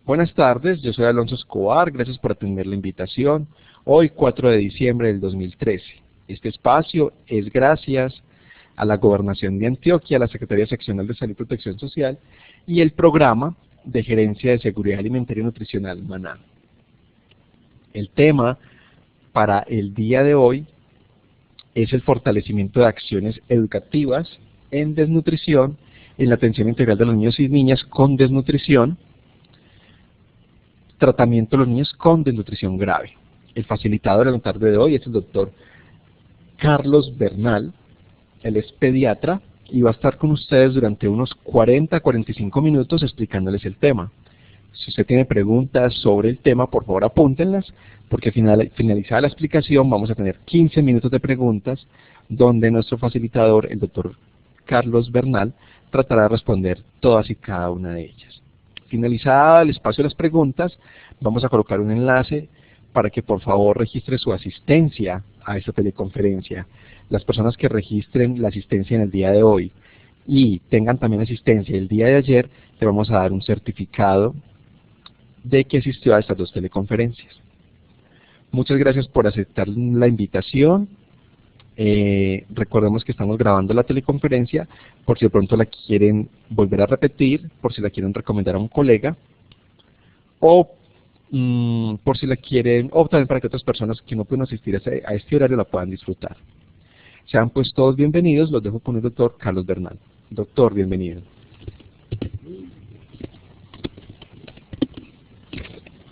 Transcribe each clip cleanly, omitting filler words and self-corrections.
Buenas tardes, yo soy Alonso Escobar, gracias por atender la invitación. Hoy 4 de diciembre del 2013. Este espacio es gracias a la Gobernación de Antioquia, a la Secretaría Seccional de Salud y Protección Social y el Programa de Gerencia de Seguridad Alimentaria y Nutricional MANA. El tema para el día de hoy es el fortalecimiento de acciones educativas en desnutrición, en la atención integral de los niños y niñas con desnutrición, tratamiento de los niños con desnutrición grave. El facilitador de la tarde de hoy es el doctor Carlos Bernal. Él es pediatra y va a estar con ustedes durante unos 40-45 minutos explicándoles el tema. Si usted tiene preguntas sobre el tema, por favor apúntenlas, porque finalizada la explicación vamos a tener 15 minutos de preguntas, donde nuestro facilitador, el doctor Carlos Bernal, tratará de responder todas y cada una de ellas. Finalizada el espacio de las preguntas, vamos a colocar un enlace para que por favor registre su asistencia a esta teleconferencia. Las personas que registren la asistencia en el día de hoy y tengan también asistencia el día de ayer, le vamos a dar un certificado de que asistió a estas dos teleconferencias. Muchas gracias por aceptar la invitación. Recordemos que estamos grabando la teleconferencia, por si de pronto la quieren volver a repetir, por si la quieren recomendar a un colega, o por si la quieren, o también para que otras personas que no pueden asistir a este horario la puedan disfrutar. Sean pues todos bienvenidos, los dejo con el doctor Carlos Bernal. Doctor, bienvenido.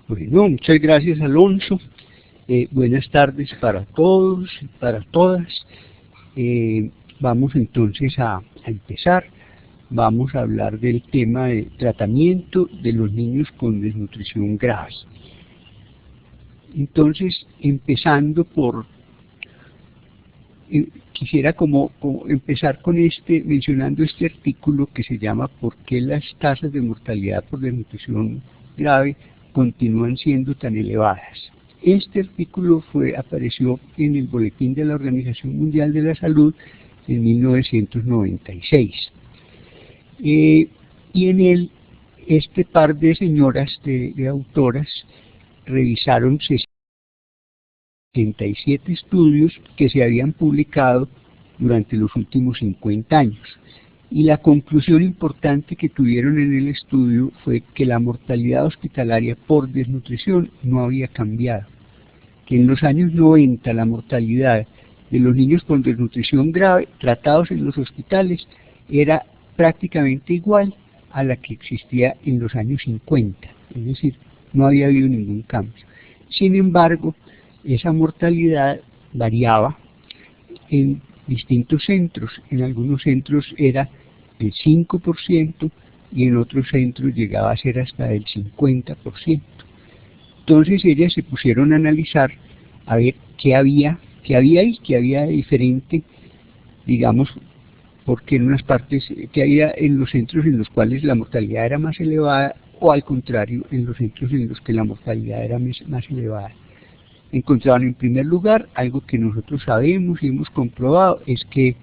Bueno, muchas gracias, Alonso. Buenas tardes para todos y para todas. Vamos entonces a empezar. Vamos a hablar del tema de tratamiento de los niños con desnutrición grave. Entonces, empezando por... quisiera como empezar con mencionando este artículo que se llama ¿Por qué las tasas de mortalidad por desnutrición grave continúan siendo tan elevadas? Este artículo apareció en el Boletín de la Organización Mundial de la Salud en 1996. Y en él, este par de señoras, de autoras, revisaron 67 estudios que se habían publicado durante los últimos 50 años. Y la conclusión importante que tuvieron en el estudio fue que la mortalidad hospitalaria por desnutrición no había cambiado. Que en los años 90 la mortalidad de los niños con desnutrición grave tratados en los hospitales era prácticamente igual a la que existía en los años 50, es decir, no había habido ningún cambio. Sin embargo, esa mortalidad variaba en distintos centros. En algunos centros era del 5% y en otros centros llegaba a ser hasta del 50%. Entonces ellas se pusieron a analizar a ver qué había de diferente, digamos, porque en unas partes que había en los centros en los cuales la mortalidad era más elevada o al contrario en los centros en los que la mortalidad era más elevada. Encontraron en primer lugar algo que nosotros sabemos y hemos comprobado, es que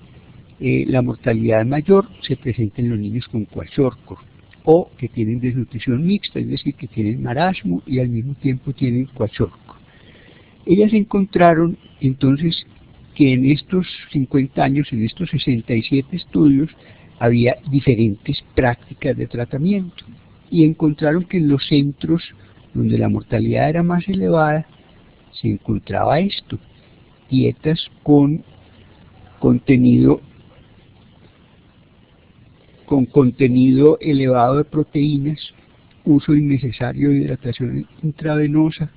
la mortalidad mayor se presenta en los niños con kwashiorkor o que tienen desnutrición mixta, es decir, que tienen marasmo y al mismo tiempo tienen kwashiorkor. Ellas encontraron entonces que en estos 50 años, en estos 67 estudios, había diferentes prácticas de tratamiento y encontraron que en los centros donde la mortalidad era más elevada se encontraba esto: dietas con contenido elevado de proteínas, uso innecesario de hidratación intravenosa,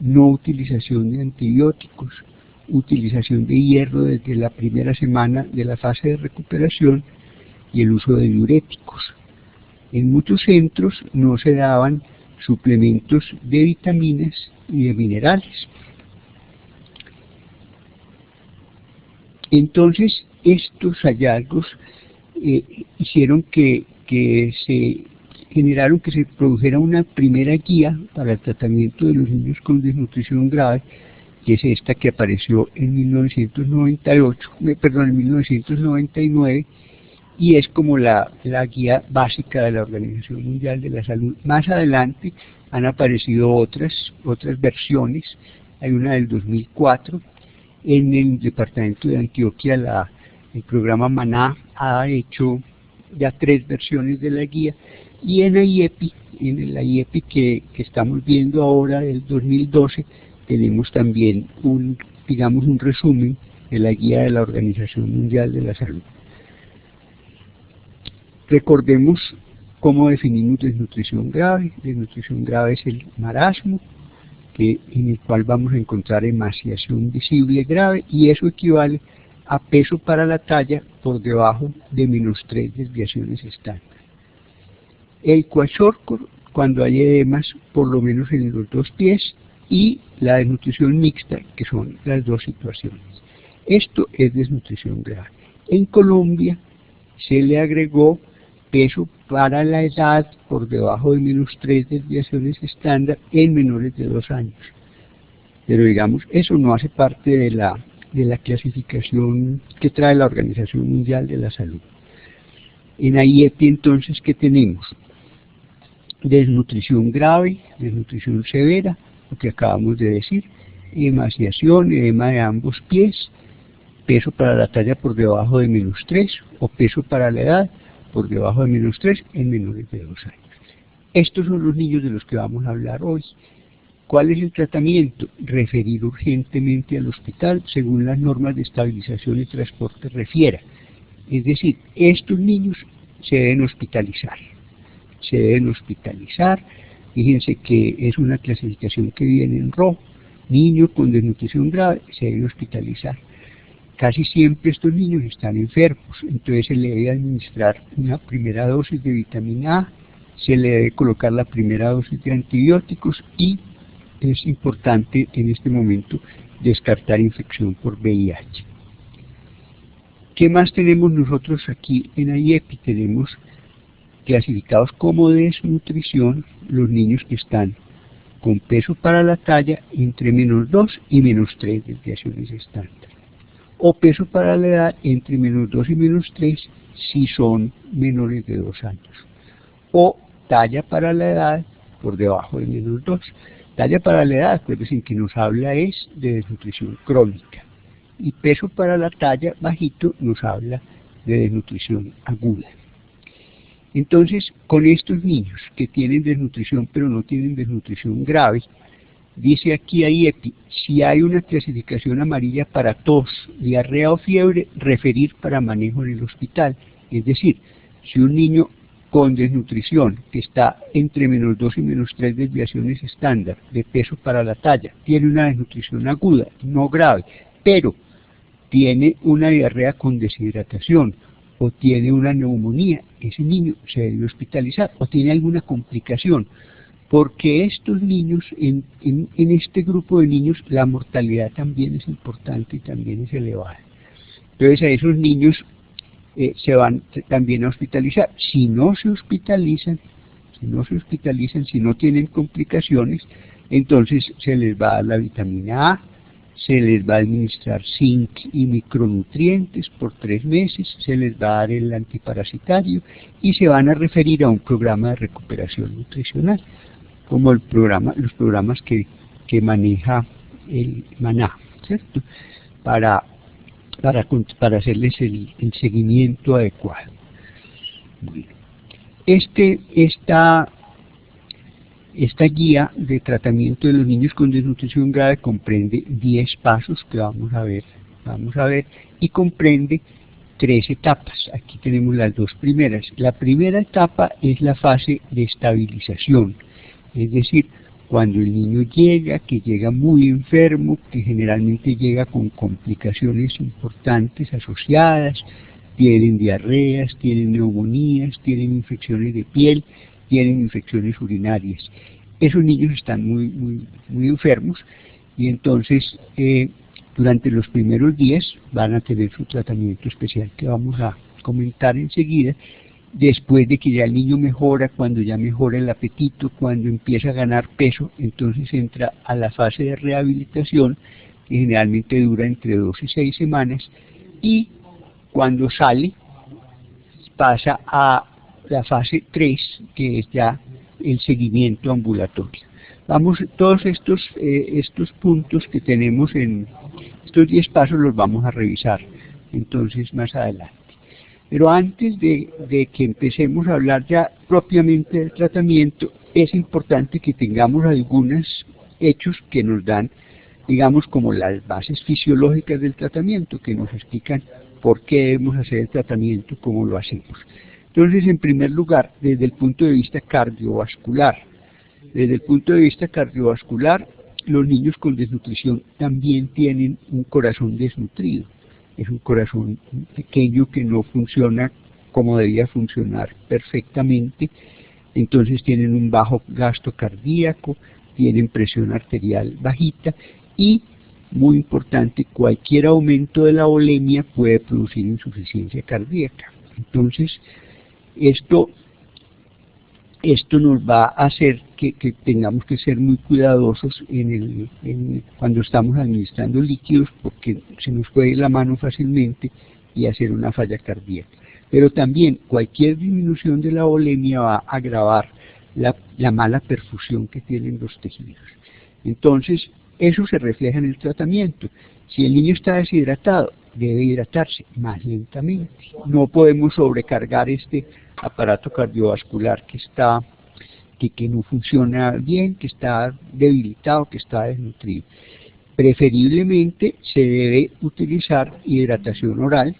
no utilización de antibióticos, utilización de hierro desde la primera semana de la fase de recuperación y el uso de diuréticos. En muchos centros no se daban suplementos de vitaminas y de minerales. Entonces, estos hallazgos hicieron que generaron que se produjera una primera guía para el tratamiento de los niños con desnutrición grave, que es esta que apareció en 1999, y es como la guía básica de la Organización Mundial de la Salud. Más adelante Han aparecido otras versiones. Hay una del 2004. En el departamento de Antioquia el programa Maná ha hecho ya 3 versiones de la guía, y en la IEPI que estamos viendo ahora del 2012 tenemos también un resumen de la guía de la Organización Mundial de la Salud. Recordemos cómo definimos desnutrición grave. Desnutrición grave es el marasmo, en el cual vamos a encontrar emaciación visible grave, y eso equivale a peso para la talla por debajo de -3 desviaciones estándar. El kwashiorkor, cuando hay edemas por lo menos en los 2 pies, y la desnutrición mixta, que son las 2 situaciones. Esto es desnutrición grave. En Colombia se le agregó peso para la edad por debajo de -3 desviaciones estándar en menores de 2 años. Pero digamos, eso no hace parte de la clasificación que trae la Organización Mundial de la Salud. En IEPI entonces, ¿qué tenemos? Desnutrición grave, desnutrición severa, lo que acabamos de decir, emaciación, edema de ambos pies, peso para la talla por debajo de -3 o peso para la edad por debajo de -3 en menores de 2 años. Estos son los niños de los que vamos a hablar hoy. ¿Cuál es el tratamiento? Referir urgentemente al hospital según las normas de estabilización y transporte refiera. Es decir, estos niños se deben hospitalizar. Fíjense que es una clasificación que viene en rojo. Niños con desnutrición grave se deben hospitalizar. Casi siempre estos niños están enfermos, entonces se le debe administrar una primera dosis de vitamina A, se le debe colocar la primera dosis de antibióticos, y es importante en este momento descartar infección por VIH. ¿Qué más tenemos nosotros aquí en IEPI? Tenemos clasificados como desnutrición los niños que están con peso para la talla entre -2 y -3 desviaciones estándar, o peso para la edad entre -2 y -3 si son menores de 2 años, o talla para la edad por debajo de -2. Talla para la edad, pues en que nos habla es de desnutrición crónica, y peso para la talla bajito nos habla de desnutrición aguda. Entonces, con estos niños que tienen desnutrición pero no tienen desnutrición grave, dice aquí IEPI, si hay una clasificación amarilla para tos, diarrea o fiebre, referir para manejo en el hospital. Es decir, si un niño con desnutrición que está entre -2 y -3 desviaciones estándar de peso para la talla, tiene una desnutrición aguda, no grave, pero tiene una diarrea con deshidratación, o tiene una neumonía, ese niño se debe hospitalizar, o tiene alguna complicación, porque estos niños, en este grupo de niños, la mortalidad también es importante y también es elevada. Entonces a esos niños se van también a hospitalizar. Si no se hospitalizan, si no tienen complicaciones, entonces se les va a dar la vitamina A, se les va a administrar zinc y micronutrientes por 3 meses, se les va a dar el antiparasitario y se van a referir a un programa de recuperación nutricional, como los programas que maneja el Maná, ¿cierto? Para hacerles el seguimiento adecuado. Bueno, esta guía de tratamiento de los niños con desnutrición grave comprende 10 pasos que vamos a ver, y comprende 3 etapas. Aquí tenemos las 2 primeras. La primera etapa es la fase de estabilización, es decir, cuando el niño que llega muy enfermo, que generalmente llega con complicaciones importantes asociadas, tienen diarreas, tienen neumonías, tienen infecciones de piel, tienen infecciones urinarias. Esos niños están muy enfermos, y entonces durante los primeros días van a tener su tratamiento especial que vamos a comentar enseguida. Después de que ya el niño mejora, cuando ya mejora el apetito, cuando empieza a ganar peso, entonces entra a la fase de rehabilitación, que generalmente dura entre 2 y 6 semanas, y cuando sale pasa a la fase 3, que es ya el seguimiento ambulatorio. Vamos, todos estos puntos que tenemos en estos 10 pasos los vamos a revisar entonces más adelante. Pero antes de que empecemos a hablar ya propiamente del tratamiento, es importante que tengamos algunos hechos que nos dan, digamos, como las bases fisiológicas del tratamiento, que nos explican por qué debemos hacer el tratamiento, cómo lo hacemos. Entonces, en primer lugar, desde el punto de vista cardiovascular, los niños con desnutrición también tienen un corazón desnutrido. Es un corazón pequeño que no funciona como debía funcionar perfectamente. Entonces tienen un bajo gasto cardíaco, tienen presión arterial bajita y, muy importante, cualquier aumento de la volemia puede producir insuficiencia cardíaca. Entonces, esto nos va a hacer que tengamos que ser muy cuidadosos cuando estamos administrando líquidos, porque se nos puede ir la mano fácilmente y hacer una falla cardíaca. Pero también cualquier disminución de la volemia va a agravar la mala perfusión que tienen los tejidos. Entonces, eso se refleja en el tratamiento. Si el niño está deshidratado, debe hidratarse más lentamente. No podemos sobrecargar este aparato cardiovascular que no funciona bien, que está debilitado, que está desnutrido. Preferiblemente se debe utilizar hidratación oral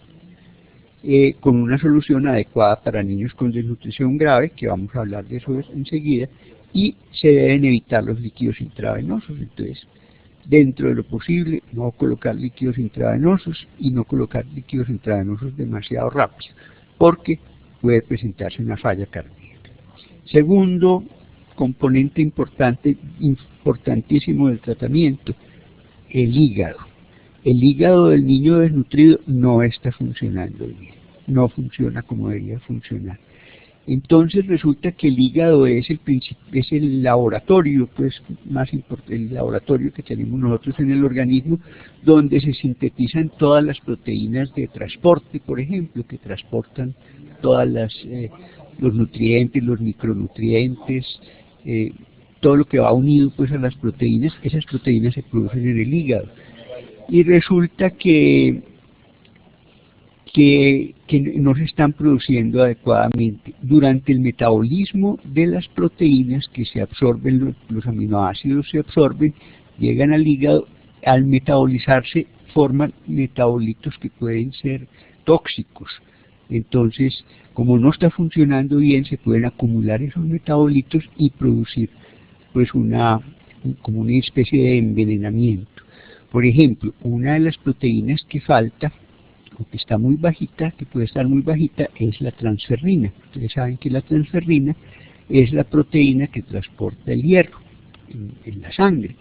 con una solución adecuada para niños con desnutrición grave, que vamos a hablar de eso enseguida, y se deben evitar los líquidos intravenosos. Entonces, dentro de lo posible, no colocar líquidos intravenosos y no colocar líquidos intravenosos demasiado rápido, porque puede presentarse una falla cardíaca. Segundo componente importantísimo del tratamiento, el hígado. El hígado del niño desnutrido no está funcionando bien, no funciona como debería funcionar. Entonces resulta que el hígado es el laboratorio, pues, más importante, el laboratorio que tenemos nosotros en el organismo, donde se sintetizan todas las proteínas de transporte, por ejemplo, que transportan todas los nutrientes, los micronutrientes, todo lo que va unido pues a las proteínas. Esas proteínas se producen en el hígado. Y resulta que no se están produciendo adecuadamente. Durante el metabolismo de las proteínas que se absorben, los aminoácidos se absorben, llegan al hígado, al metabolizarse forman metabolitos que pueden ser tóxicos. Entonces, como no está funcionando bien, se pueden acumular esos metabolitos y producir pues como una especie de envenenamiento. Por ejemplo, una de las proteínas que falta, o que está muy bajita, que puede estar muy bajita, es la transferrina. Ustedes saben que la transferrina es la proteína que transporta el hierro en la sangre.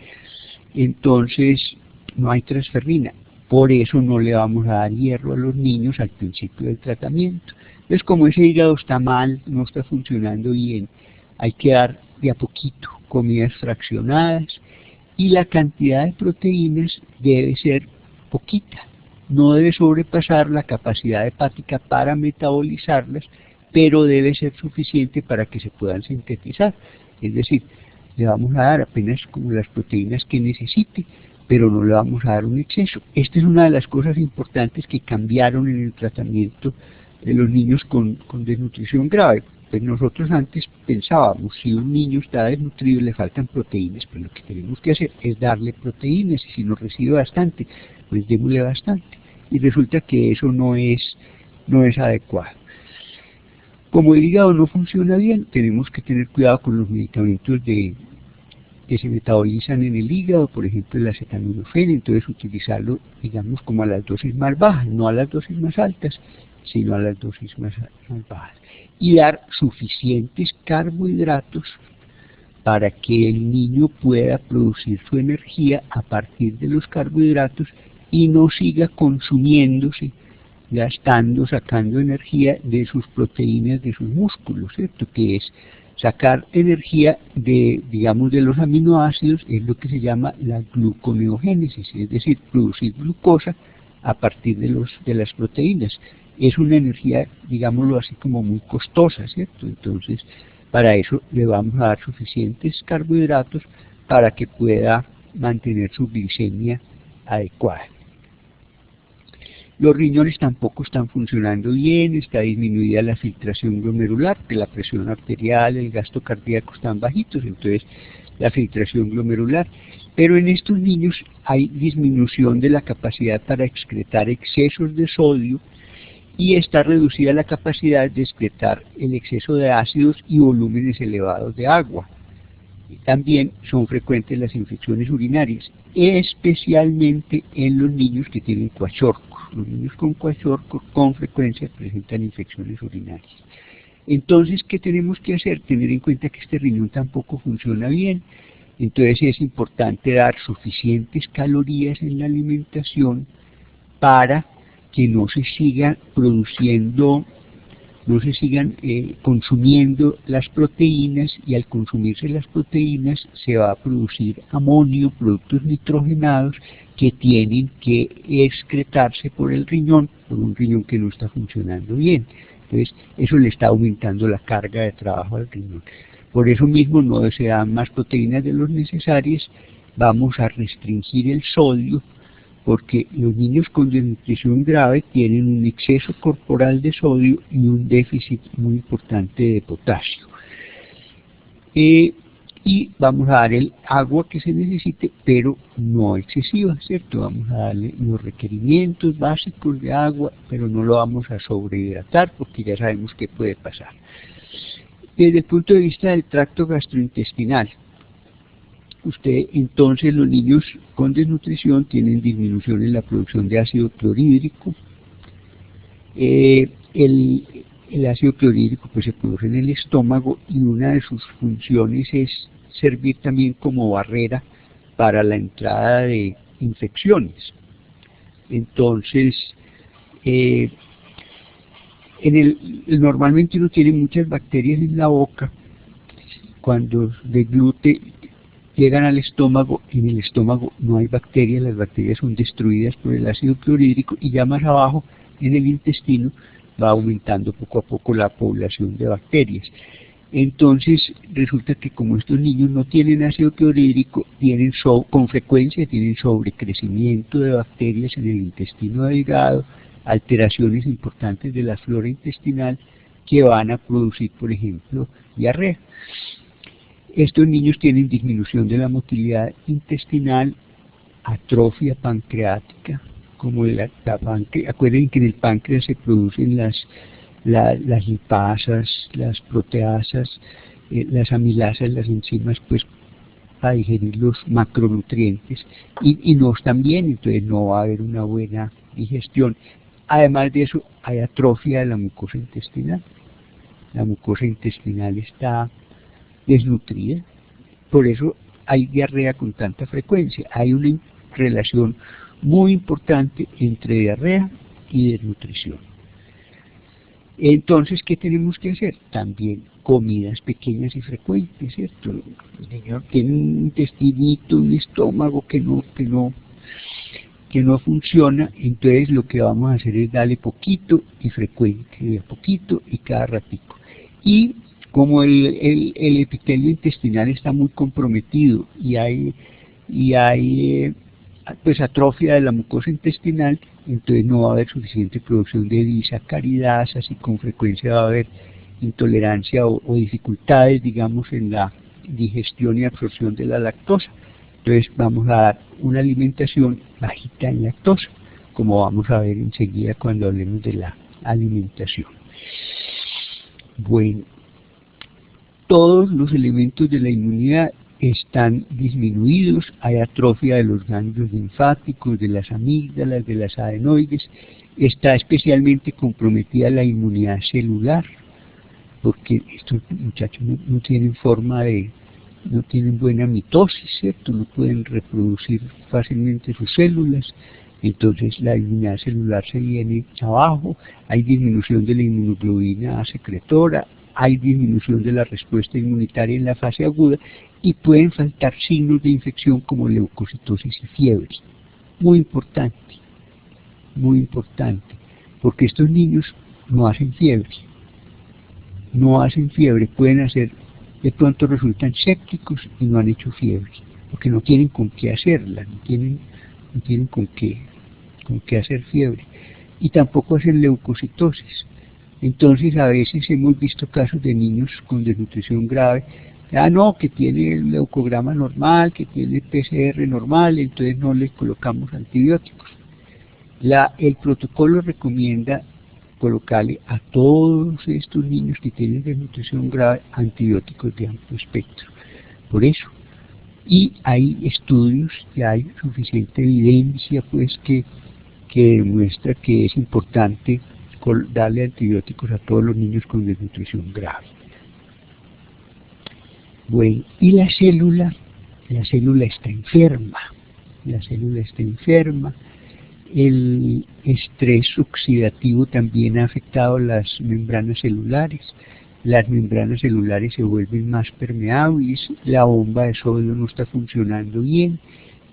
Entonces, no hay transferrina. Por eso no le vamos a dar hierro a los niños al principio del tratamiento. Entonces, como ese hígado está mal, no está funcionando bien, hay que dar de a poquito comidas fraccionadas y la cantidad de proteínas debe ser poquita. No debe sobrepasar la capacidad hepática para metabolizarlas, pero debe ser suficiente para que se puedan sintetizar. Es decir, le vamos a dar apenas como las proteínas que necesite, pero no le vamos a dar un exceso. Esta es una de las cosas importantes que cambiaron en el tratamiento de los niños con desnutrición grave. Pues nosotros antes pensábamos, si un niño está desnutrido y le faltan proteínas, pues lo que tenemos que hacer es darle proteínas, y si no recibe bastante, pues démosle bastante. Y resulta que eso no es adecuado. Como el hígado no funciona bien, tenemos que tener cuidado con los medicamentos que se metabolizan en el hígado, por ejemplo el acetaminofén. Entonces utilizarlo, digamos, como a las dosis más bajas, no a las dosis más altas, sino a las dosis más bajas. Y dar suficientes carbohidratos para que el niño pueda producir su energía a partir de los carbohidratos y no siga consumiéndose, gastando, sacando energía de sus proteínas, de sus músculos, ¿cierto? Que es sacar energía de los aminoácidos, es lo que se llama la gluconeogénesis, es decir, producir glucosa a partir de las proteínas. Es una energía, digámoslo así, como muy costosa, ¿cierto? Entonces, Para eso le vamos a dar suficientes carbohidratos para que pueda mantener su glicemia adecuada. Los riñones tampoco están funcionando bien, está disminuida la filtración glomerular, que la presión arterial, el gasto cardíaco están bajitos, entonces la filtración glomerular. Pero en estos niños hay disminución de la capacidad para excretar excesos de sodio y está reducida la capacidad de excretar el exceso de ácidos y volúmenes elevados de agua. También son frecuentes las infecciones urinarias, especialmente en los niños que tienen kwashiorkor. Los niños con kwashiorkor con frecuencia presentan infecciones urinarias. Entonces, ¿qué tenemos que hacer? Tener en cuenta que este riñón tampoco funciona bien. Entonces es importante dar suficientes calorías en la alimentación para que no se sigan produciendo, no se sigan consumiendo las proteínas, y al consumirse las proteínas se va a producir amonio, productos nitrogenados que tienen que excretarse por el riñón, por un riñón que no está funcionando bien. Entonces eso le está aumentando la carga de trabajo al riñón. Por eso mismo no se dan más proteínas de los necesarias, vamos a restringir el sodio, porque los niños con desnutrición grave tienen un exceso corporal de sodio y un déficit muy importante de potasio. Y vamos a dar el agua que se necesite, pero no excesiva, ¿cierto? Vamos a darle los requerimientos básicos de agua, pero no lo vamos a sobrehidratar, porque ya sabemos qué puede pasar. Desde el punto de vista del tracto gastrointestinal, entonces los niños con desnutrición tienen disminución en la producción de ácido clorhídrico. El ácido clorhídrico pues se produce en el estómago y una de sus funciones es servir también como barrera para la entrada de infecciones. Entonces, normalmente uno tiene muchas bacterias en la boca. Cuando deglute llegan al estómago, en el estómago no hay bacterias, las bacterias son destruidas por el ácido clorhídrico, y ya más abajo en el intestino va aumentando poco a poco la población de bacterias. Entonces resulta que como estos niños no tienen ácido clorhídrico, con frecuencia tienen sobrecrecimiento de bacterias en el intestino delgado, alteraciones importantes de la flora intestinal que van a producir, por ejemplo, diarrea. Estos niños tienen disminución de la motilidad intestinal, atrofia pancreática, como acuérdense que en el páncreas se producen las lipasas, las proteasas, las amilasas, las enzimas, pues para digerir los macronutrientes, y no están bien, entonces no va a haber una buena digestión. Además de eso, hay atrofia de la mucosa intestinal. La mucosa intestinal está desnutrida, por eso hay diarrea con tanta frecuencia. Hay una relación muy importante entre diarrea y desnutrición. Entonces, ¿qué tenemos que hacer? También comidas pequeñas y frecuentes, ¿cierto? El niño tiene un intestinito, un estómago que no funciona, entonces lo que vamos a hacer es darle poquito y frecuente, de poquito y cada ratico. Y como el epitelio intestinal está muy comprometido y hay pues atrofia de la mucosa intestinal, entonces no va a haber suficiente producción de disacaridasas y con frecuencia va a haber intolerancia o dificultades, digamos, en la digestión y absorción de la lactosa. Entonces vamos a dar una alimentación bajita en lactosa, como vamos a ver enseguida cuando hablemos de la alimentación. Bueno, todos los elementos de la inmunidad están disminuidos, hay atrofia de los ganglios linfáticos, de las amígdalas, de las adenoides, está especialmente comprometida la inmunidad celular, porque estos muchachos no tienen no tienen buena mitosis, ¿cierto? No pueden reproducir fácilmente sus células, entonces la inmunidad celular se viene abajo, hay disminución de la inmunoglobulina secretora, hay disminución de la respuesta inmunitaria en la fase aguda y pueden faltar signos de infección como leucocitosis y fiebre. Muy importante, porque estos niños no hacen fiebre, pueden hacer de pronto resultan sépticos y no han hecho fiebre, porque no tienen con qué hacerla, no tienen con qué hacer fiebre, y tampoco hacen leucocitosis. Entonces a veces hemos visto casos de niños con desnutrición grave, no, que tiene el leucograma normal, que tiene el PCR normal, entonces no les colocamos antibióticos. El protocolo recomienda colocarle a todos estos niños que tienen desnutrición grave antibióticos de amplio espectro. Por eso, y hay estudios, y hay suficiente evidencia pues que demuestra que es importante darle antibióticos a todos los niños con desnutrición grave. Bueno, y la célula está enferma, el estrés oxidativo también ha afectado las membranas celulares se vuelven más permeables, la bomba de sodio no está funcionando bien,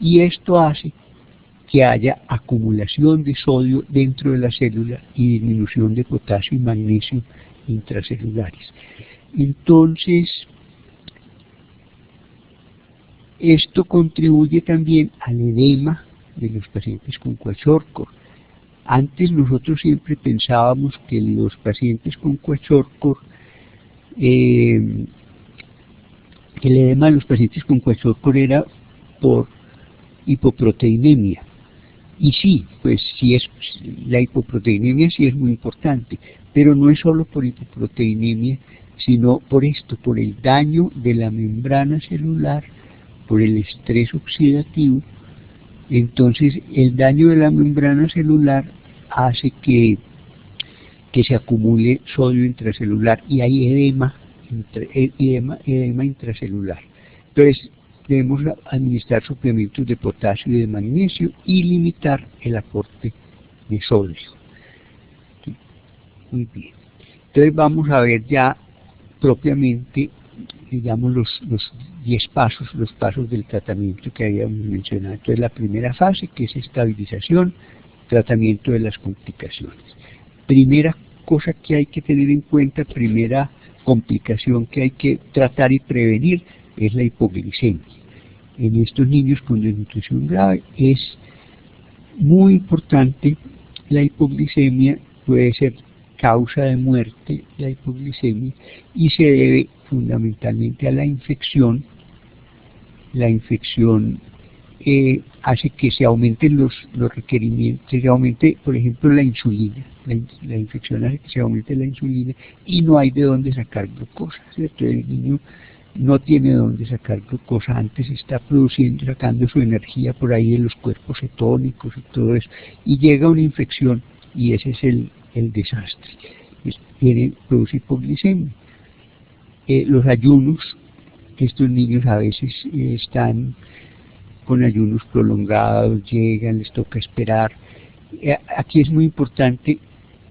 y esto hace que haya acumulación de sodio dentro de la célula y disminución de potasio y magnesio intracelulares. Entonces, esto contribuye también al edema de los pacientes con Kwashiorkor. Antes nosotros siempre pensábamos que los pacientes con Kwashiorkor, el edema de los pacientes con Kwashiorkor era por hipoproteinemia. Y sí, pues la hipoproteinemia sí es muy importante, pero no es solo por hipoproteinemia, sino por el daño de la membrana celular, por el estrés oxidativo. Entonces el daño de la membrana celular hace que se acumule sodio intracelular y hay edema intracelular. Entonces debemos administrar suplementos de potasio y de magnesio y limitar el aporte de sodio. Muy bien. Entonces vamos a ver ya propiamente, digamos, los 10 pasos, los pasos del tratamiento que habíamos mencionado. Entonces la primera fase, que es estabilización, tratamiento de las complicaciones. Primera cosa que hay que tener en cuenta, primera complicación que hay que tratar y prevenir, es la hipoglicemia. En estos niños con desnutrición grave es muy importante. La hipoglicemia puede ser causa de muerte, la hipoglicemia, y se debe fundamentalmente a la infección. La infección hace que se aumenten los requerimientos, se aumente, por ejemplo, la insulina. La infección hace que se aumente la insulina y no hay de dónde sacar glucosa, ¿cierto? El niño no tiene de dónde sacar glucosa, antes está sacando su energía por ahí de los cuerpos cetónicos y todo eso, y llega una infección y ese es el desastre. Produce hipoglicemia. Los ayunos, estos niños a veces están con ayunos prolongados, llegan, les toca esperar. Aquí es muy importante,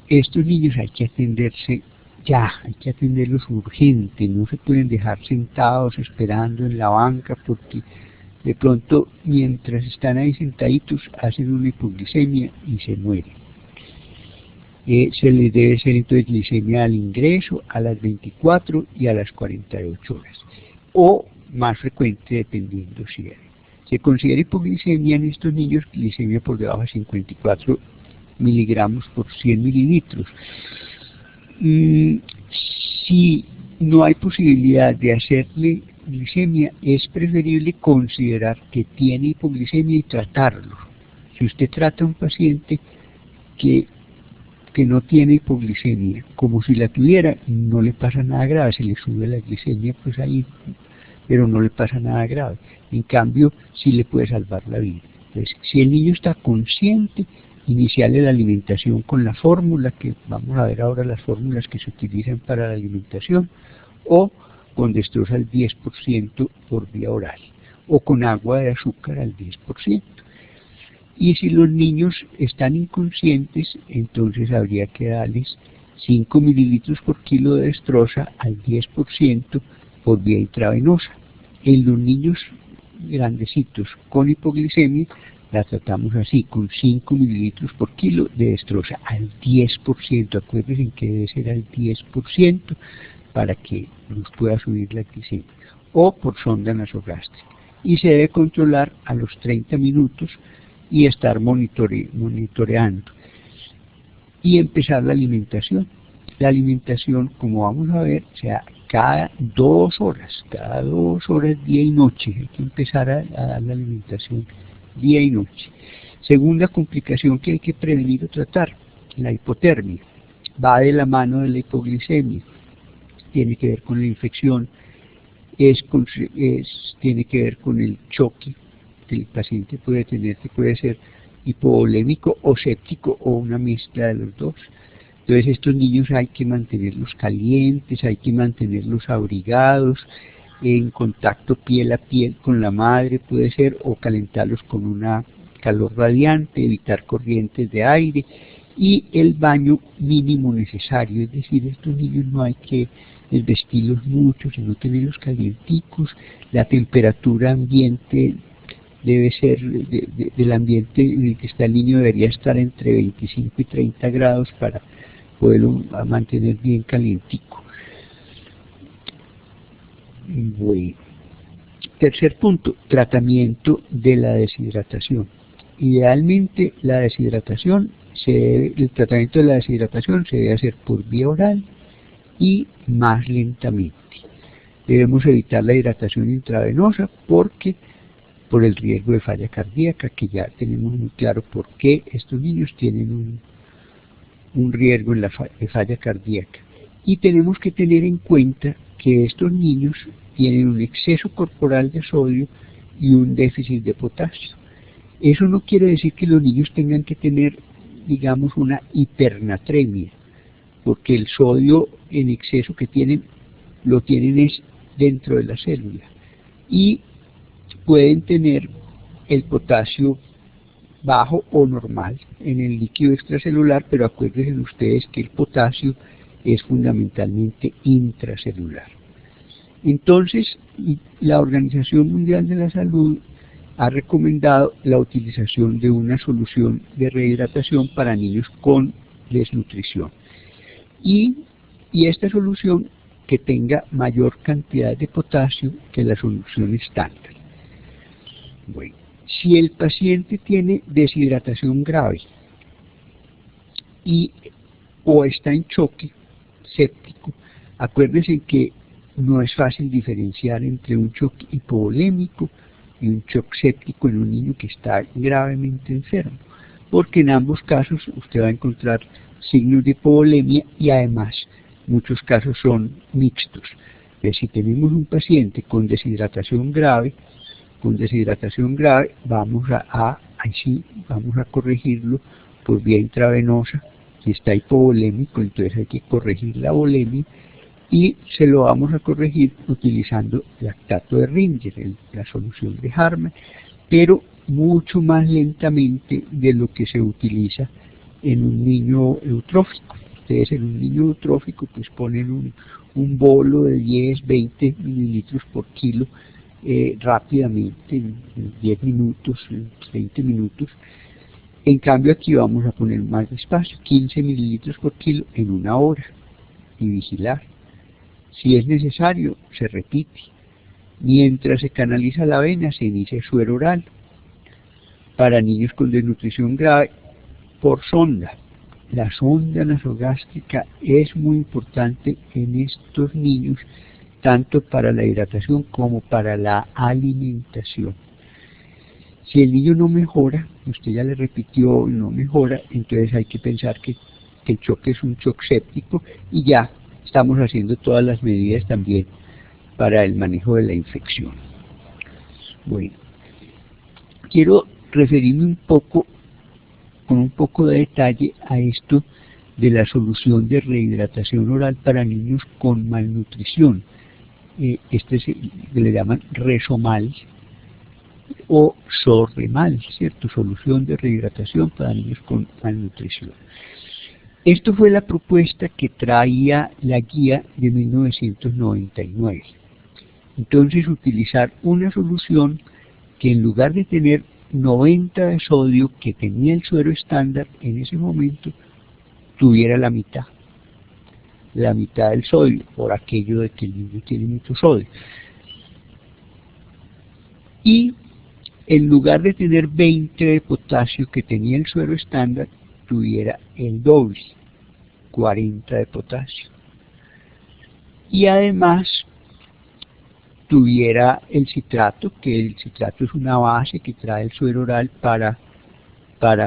estos niños hay que atenderse ya, hay que atenderlos urgente, no se pueden dejar sentados esperando en la banca porque de pronto mientras están ahí sentaditos hacen una hipoglicemia y se mueren. Se les debe hacer entonces glicemia al ingreso, a las 24 y a las 48 horas, o más frecuente dependiendo si hay. Se considera hipoglicemia en estos niños glicemia por debajo de 54 miligramos por 100 mililitros. Si no hay posibilidad de hacerle glicemia, es preferible considerar que tiene hipoglicemia y tratarlo. Si usted trata a un paciente que no tiene hipoglicemia, como si la tuviera, no le pasa nada grave, se le sube la glicemia pues ahí, pero no le pasa nada grave. En cambio, sí le puede salvar la vida. Entonces, si el niño está consciente, iniciarle la alimentación con la fórmula, que vamos a ver ahora las fórmulas que se utilizan para la alimentación, o con destroza al 10% por vía oral, o con agua de azúcar al 10%. Y si los niños están inconscientes, entonces habría que darles 5 mililitros por kilo de destroza al 10% por vía intravenosa. En los niños grandecitos con hipoglicemia, la tratamos así, con 5 mililitros por kilo de destroza al 10%. Acuérdense que debe ser al 10%. para que nos pueda subir la glicemia, o por sonda nasogástrica. Y se debe controlar a los 30 minutos y estar monitoreando. Y empezar la alimentación. La alimentación, como vamos a ver, o sea, cada 2 horas, día y noche, hay que empezar a dar la alimentación día y noche. Segunda complicación que hay que prevenir o tratar, la hipotermia. Va de la mano de la hipoglicemia, tiene que ver con la infección, tiene que ver con el choque que el paciente puede tener, que puede ser hipovolémico o séptico o una mezcla de los dos. Entonces estos niños hay que mantenerlos calientes, hay que mantenerlos abrigados, en contacto piel a piel con la madre puede ser, o calentarlos con una calor radiante, evitar corrientes de aire y el baño mínimo necesario. Es decir, estos niños no hay que desvestirlos mucho, sino tenerlos calienticos. La temperatura ambiente debe ser, del ambiente en el que está el niño debería estar entre 25 y 30 grados para poderlo mantener bien calientico. Bueno. Tercer punto, tratamiento de la deshidratación. Idealmente el tratamiento de la deshidratación se debe hacer por vía oral y más lentamente. Debemos evitar la hidratación intravenosa por el riesgo de falla cardíaca, que ya tenemos muy claro por qué estos niños tienen un riesgo de falla cardíaca. Y tenemos que tener en cuenta que estos niños tienen un exceso corporal de sodio y un déficit de potasio. Eso no quiere decir que los niños tengan que tener, digamos, una hipernatremia, porque el sodio en exceso que lo tienen es dentro de la célula. Y pueden tener el potasio bajo o normal en el líquido extracelular, pero acuérdense ustedes que el potasio es fundamentalmente intracelular. Entonces, la Organización Mundial de la Salud ha recomendado la utilización de una solución de rehidratación para niños con desnutrición. Y esta solución que tenga mayor cantidad de potasio que la solución estándar. Bueno, si el paciente tiene deshidratación grave o está en choque séptico, acuérdense que no es fácil diferenciar entre un choque hipovolémico y un shock séptico en un niño que está gravemente enfermo, porque en ambos casos usted va a encontrar signos de hipovolemia y además muchos casos son mixtos. Si tenemos un paciente con deshidratación grave, vamos a corregirlo por vía intravenosa. Si está hipovolémico, entonces hay que corregir la volemia y se lo vamos a corregir utilizando lactato de Ringer, la solución de Harman, pero mucho más lentamente de lo que se utiliza en un niño eutrófico. Ustedes en un niño eutrófico pues ponen un bolo de 10, 20 mililitros por kilo rápidamente, en 10 minutos, en 20 minutos. En cambio aquí vamos a poner más despacio, 15 mililitros por kilo en 1 hora y vigilar. Si es necesario, se repite. Mientras se canaliza la vena, se inicia suero oral. Para niños con desnutrición grave, por sonda. La sonda nasogástrica es muy importante en estos niños, tanto para la hidratación como para la alimentación. Si el niño no mejora, usted ya le repitió, no mejora, entonces hay que pensar que el choque es un shock séptico y ya estamos haciendo todas las medidas también para el manejo de la infección. Bueno, quiero referirme con un poco de detalle a esto de la solución de rehidratación oral para niños con malnutrición. Le llaman Resomal o Sorremal, ¿cierto? Solución de rehidratación para niños con malnutrición. Esto fue la propuesta que traía la guía de 1999. Entonces, utilizar una solución que en lugar de tener 90 de sodio que tenía el suero estándar en ese momento, tuviera la mitad. la mitad del sodio, por aquello de que el niño tiene mucho sodio. Y en lugar de tener 20 de potasio que tenía el suero estándar, tuviera el doble, 40 de potasio. Y además tuviera el citrato, que el citrato es una base que trae el suero oral para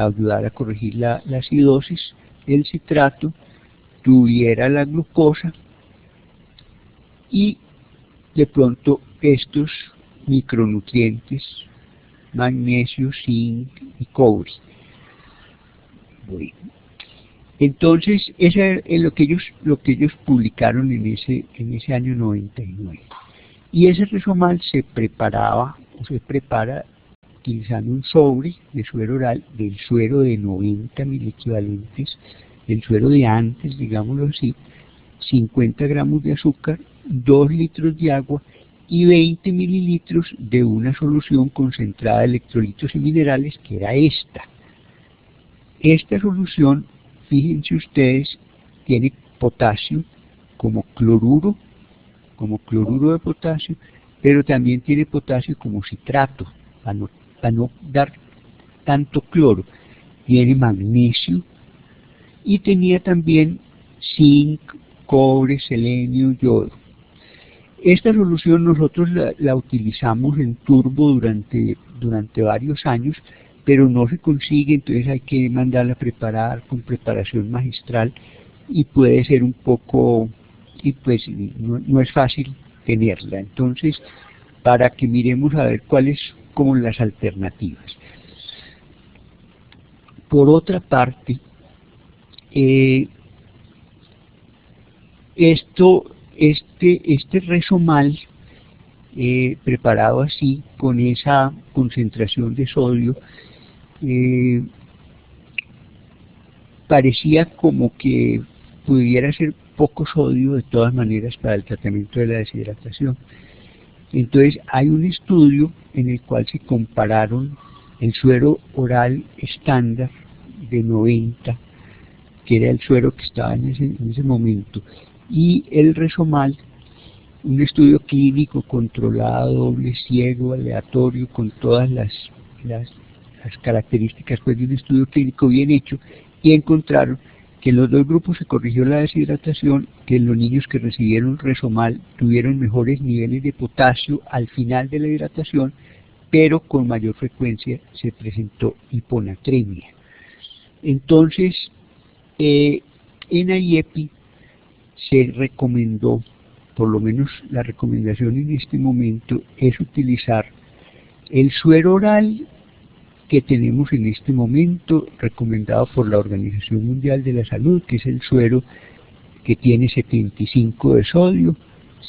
ayudar a corregir la acidosis. El citrato tuviera la glucosa y de pronto estos micronutrientes, magnesio, zinc y cobre. Bueno, entonces eso es lo que ellos publicaron en ese año 99. Y ese resomal se preparaba o se prepara utilizando un sobre de suero oral del suero de 90 milequivalentes, el suero de antes, digámoslo así, 50 gramos de azúcar, 2 litros de agua y 20 mililitros de una solución concentrada de electrolitos y minerales, que era esta. Esta solución, fíjense ustedes, tiene potasio como cloruro de potasio, pero también tiene potasio como citrato, para no dar tanto cloro. Tiene magnesio y tenía también zinc, cobre, selenio, yodo. Esta solución nosotros la utilizamos en turbo durante varios años, pero no se consigue, entonces hay que mandarla a preparar con preparación magistral y puede ser un poco, y pues no es fácil tenerla. Entonces, para que miremos a ver cuáles como las alternativas. Por otra parte, este resomal preparado así, con esa concentración de sodio, parecía como que pudiera ser poco sodio de todas maneras para el tratamiento de la deshidratación. Entonces hay un estudio en el cual se compararon el suero oral estándar de 90, que era el suero que estaba en ese momento, y el resomal, un estudio clínico controlado, doble ciego, aleatorio, con todas las características pues, de un estudio clínico bien hecho, y encontraron que en los dos grupos se corrigió la deshidratación, que los niños que recibieron resomal tuvieron mejores niveles de potasio al final de la hidratación, pero con mayor frecuencia se presentó hiponatremia. Entonces, en IEPI se recomendó, por lo menos la recomendación en este momento, es utilizar el suero oral que tenemos en este momento, recomendado por la Organización Mundial de la Salud, que es el suero que tiene 75 de sodio,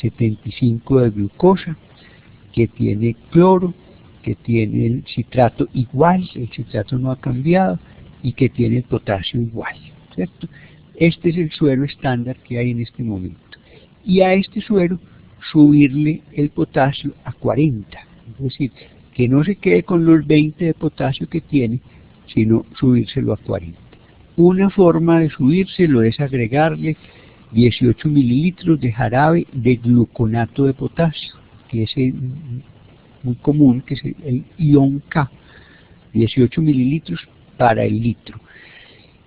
75 de glucosa, que tiene cloro, que tiene el citrato igual, el citrato no ha cambiado, y que tiene el potasio igual, ¿cierto? Este es el suero estándar que hay en este momento. Y a este suero subirle el potasio a 40, es decir, que no se quede con los 20 de potasio que tiene, sino subírselo a 40. Una forma de subírselo es agregarle 18 mililitros de jarabe de gluconato de potasio, que es muy común, que es el ion K, 18 mililitros para el litro.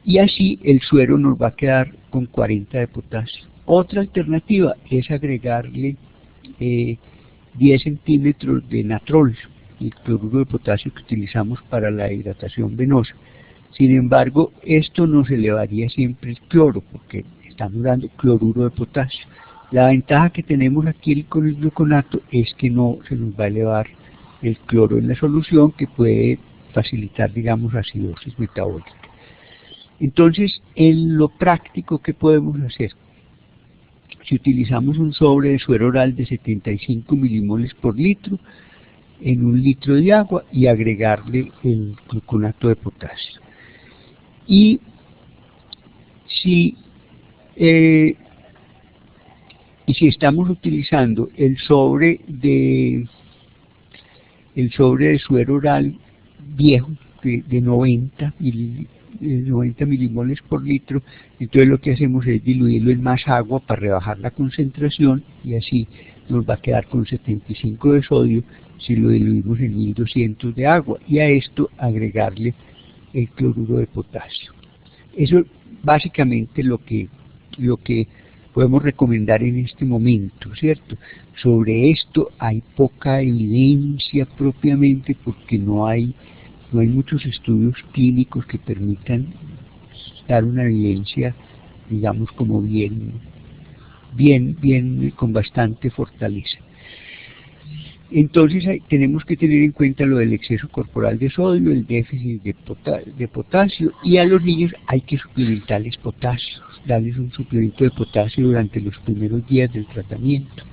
Y así el suero nos va a quedar con 40 de potasio. Otra alternativa es agregarle 10 centímetros de natrol, el cloruro de potasio que utilizamos para la hidratación venosa. Sin embargo, esto nos elevaría siempre el cloro, porque estamos dando cloruro de potasio. La ventaja que tenemos aquí con el gluconato es que no se nos va a elevar el cloro en la solución, que puede facilitar, digamos, acidosis metabólica. Entonces, en lo práctico, ¿qué podemos hacer? Si utilizamos un sobre de suero oral de 75 milimoles por litro, en 1 litro de agua, y agregarle el gluconato de potasio. Y si estamos utilizando el sobre de suero oral viejo de 90 90 milimoles por litro, entonces lo que hacemos es diluirlo en más agua para rebajar la concentración y así nos va a quedar con 75 de sodio si lo diluimos en 1200 de agua, y a esto agregarle el cloruro de potasio. Eso es básicamente lo que podemos recomendar en este momento, ¿cierto? Sobre esto hay poca evidencia propiamente porque no hay muchos estudios clínicos que permitan dar una evidencia, digamos, como bien, con bastante fortaleza. Entonces tenemos que tener en cuenta lo del exceso corporal de sodio, el déficit de potasio, y a los niños hay que suplementarles potasio, darles un suplemento de potasio durante los primeros días del tratamiento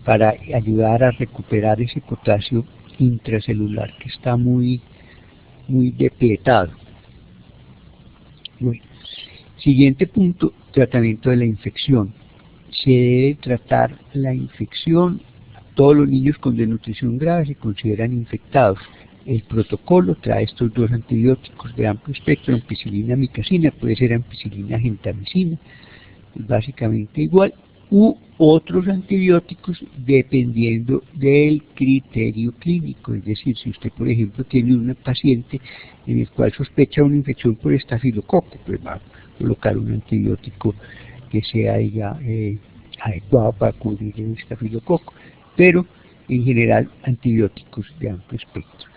para ayudar a recuperar ese potasio intracelular que está muy depletado. Bueno, siguiente punto, tratamiento de la infección. Se debe tratar la infección. Todos los niños con desnutrición grave se consideran infectados. El protocolo trae estos dos antibióticos de amplio espectro, ampicilina, amicacina, puede ser ampicilina, gentamicina, es básicamente igual, u otros antibióticos dependiendo del criterio clínico. Es decir, si usted, por ejemplo, tiene una paciente en el cual sospecha una infección por estafilococo, pues va a colocar un antibiótico que sea ya adecuado para cubrir el estafilococo, pero en general antibióticos de amplio espectro.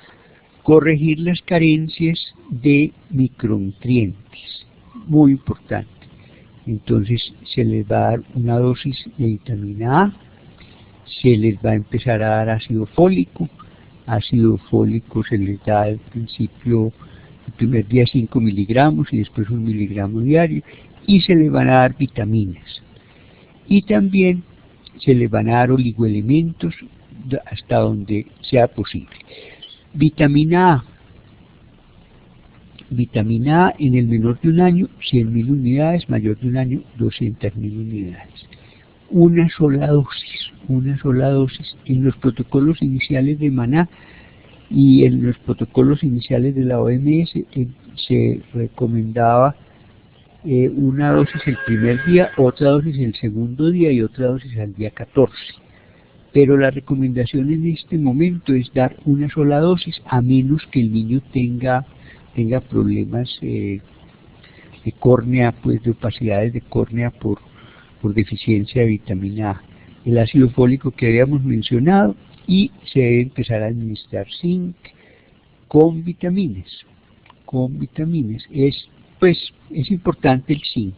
Corregir las carencias de micronutrientes, muy importante. Entonces se les va a dar una dosis de vitamina A, se les va a empezar a dar ácido fólico se les da al principio, el primer día 5 miligramos y después 1 miligramo diario, y se les van a dar vitaminas. Y también se les van a dar oligoelementos hasta donde sea posible. Vitamina A en el menor de un año 100.000 unidades, mayor de un año 200.000 unidades. Una sola dosis. En los protocolos iniciales de Maná y en los protocolos iniciales de la OMS se recomendaba una dosis el primer día, otra dosis el segundo día y otra dosis al día 14. Pero la recomendación en este momento es dar una sola dosis, a menos que el niño tenga problemas de córnea, pues de opacidades de córnea por deficiencia de vitamina A. El ácido fólico que habíamos mencionado, y se debe empezar a administrar zinc con vitaminas. Es importante el zinc.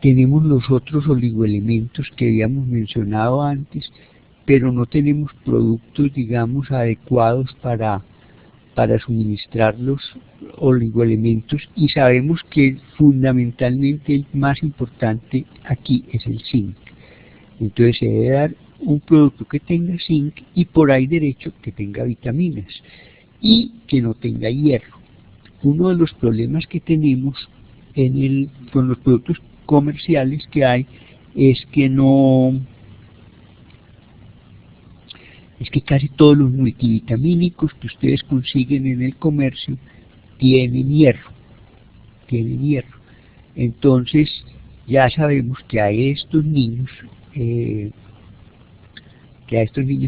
Tenemos los otros oligoelementos que habíamos mencionado antes, pero no tenemos productos, digamos, adecuados para suministrar los oligoelementos, y sabemos que fundamentalmente el más importante aquí es el zinc. Entonces se debe dar un producto que tenga zinc y por ahí derecho que tenga vitaminas y que no tenga hierro. Uno de los problemas que tenemos con los productos comerciales que hay es que casi todos los multivitamínicos que ustedes consiguen en el comercio tienen hierro. Entonces ya sabemos que a estos niños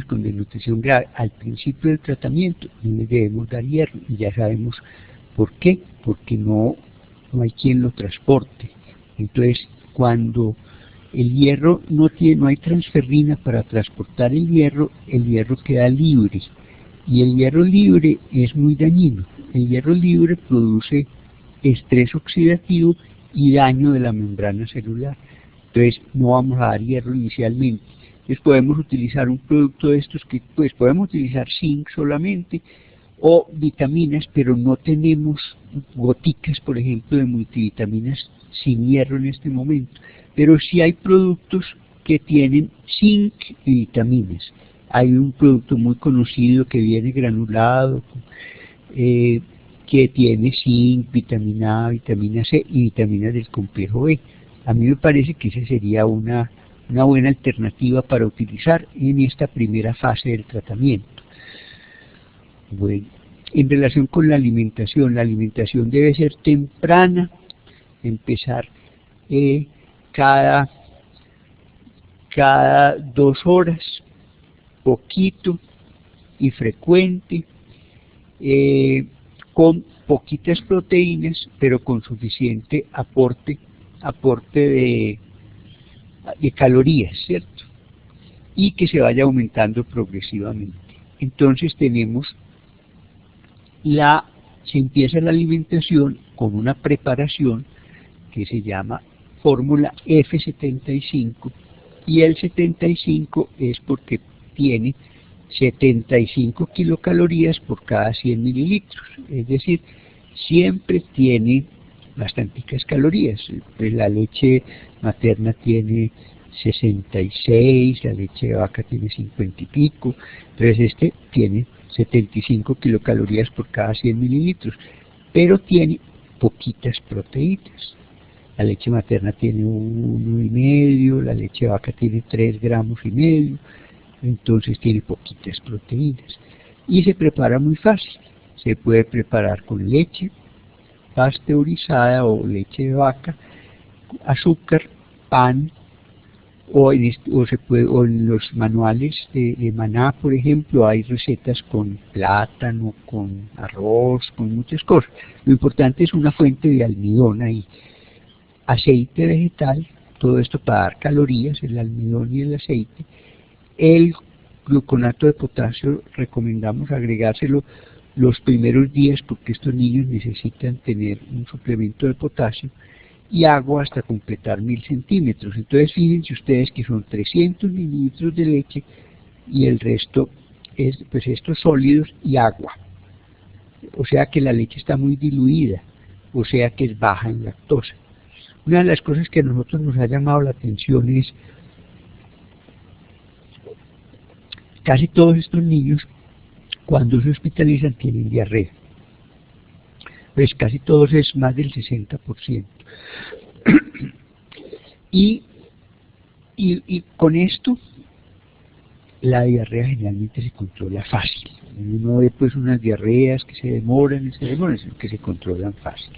con desnutrición grave al principio del tratamiento no les debemos dar hierro, y ya sabemos por qué, porque no hay quien lo transporte. Entonces, cuando el hierro no hay transferrina para transportar el hierro queda libre, y el hierro libre es muy dañino. El hierro libre produce estrés oxidativo y daño de la membrana celular. Entonces no vamos a dar hierro inicialmente. Entonces podemos utilizar un producto de estos que podemos utilizar zinc solamente o vitaminas, pero no tenemos goticas, por ejemplo, de multivitaminas sin hierro en este momento. Pero sí hay productos que tienen zinc y vitaminas. Hay un producto muy conocido que viene granulado, que tiene zinc, vitamina A, vitamina C y vitaminas del complejo B. A mí me parece que esa sería una buena alternativa para utilizar en esta primera fase del tratamiento. Bueno, En relación con la alimentación debe ser temprana, empezar cada 2 horas, poquito y frecuente, con poquitas proteínas, pero con suficiente aporte de calorías, ¿cierto? Y que se vaya aumentando progresivamente. Entonces se empieza la alimentación con una preparación que se llama fórmula F75, y el 75 es porque tiene 75 kilocalorías por cada 100 mililitros, es decir, siempre tiene bastantes calorías. Pues la leche materna tiene 66, la leche de vaca tiene 50 y pico, entonces este tiene 75 kilocalorías por cada 100 mililitros, pero tiene poquitas proteínas. La leche materna tiene 1,5, la leche de vaca tiene 3,5 gramos, entonces tiene poquitas proteínas. Y se prepara muy fácil, se puede preparar con leche pasteurizada o leche de vaca, azúcar, pan, o en los manuales de Maná, por ejemplo, hay recetas con plátano, con arroz, con muchas cosas. Lo importante es una fuente de almidón ahí. Aceite vegetal, todo esto para dar calorías, el almidón y el aceite. El gluconato de potasio recomendamos agregárselo los primeros días porque estos niños necesitan tener un suplemento de potasio, y agua hasta completar 1000 centímetros. Entonces fíjense ustedes que son 300 mililitros de leche y el resto es pues estos sólidos y agua. O sea que la leche está muy diluida, o sea que es baja en lactosa. Una de las cosas que a nosotros nos ha llamado la atención es casi todos estos niños cuando se hospitalizan tienen diarrea. Pues casi todos, es más del 60%. y con esto la diarrea generalmente se controla fácil. Uno ve pues unas diarreas que se demoran, que se controlan fácil.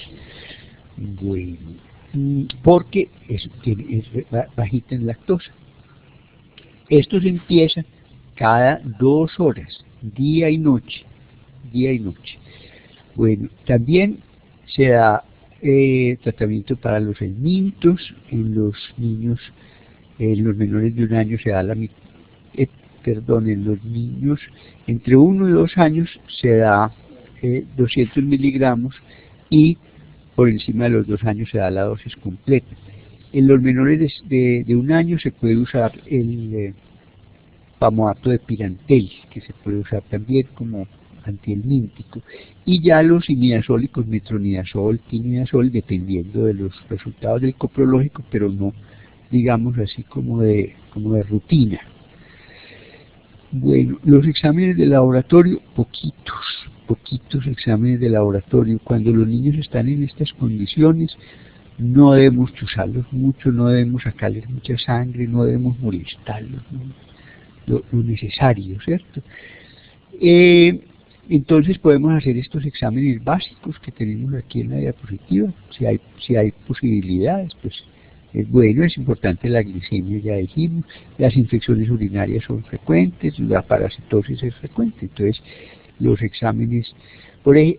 Bueno, porque es bajita en lactosa. Esto se empieza cada 2 horas, día y noche. Bueno, también se da tratamiento para los helmintos. En los niños, en los menores de 1 año se da en los niños entre 1 y 2 años se da 200 miligramos, y por encima de los 2 años se da la dosis completa. En los menores de 1 año se puede usar el pamoato de pirantel, que se puede usar también como antihelmíntico, y ya los imidazol y con metronidazol, tinidazol, dependiendo de los resultados del coprológico, pero no, digamos así, como de rutina. Bueno, los exámenes de laboratorio, poquitos exámenes de laboratorio. Cuando los niños están en estas condiciones, no debemos chuzarlos mucho, no debemos sacarles mucha sangre, no debemos molestarlos, ¿no? Lo necesario, ¿cierto? Entonces podemos hacer estos exámenes básicos que tenemos aquí en la diapositiva, si hay posibilidades, pues es bueno. Es importante la glicemia, ya dijimos, las infecciones urinarias son frecuentes, la parasitosis es frecuente, entonces los exámenes,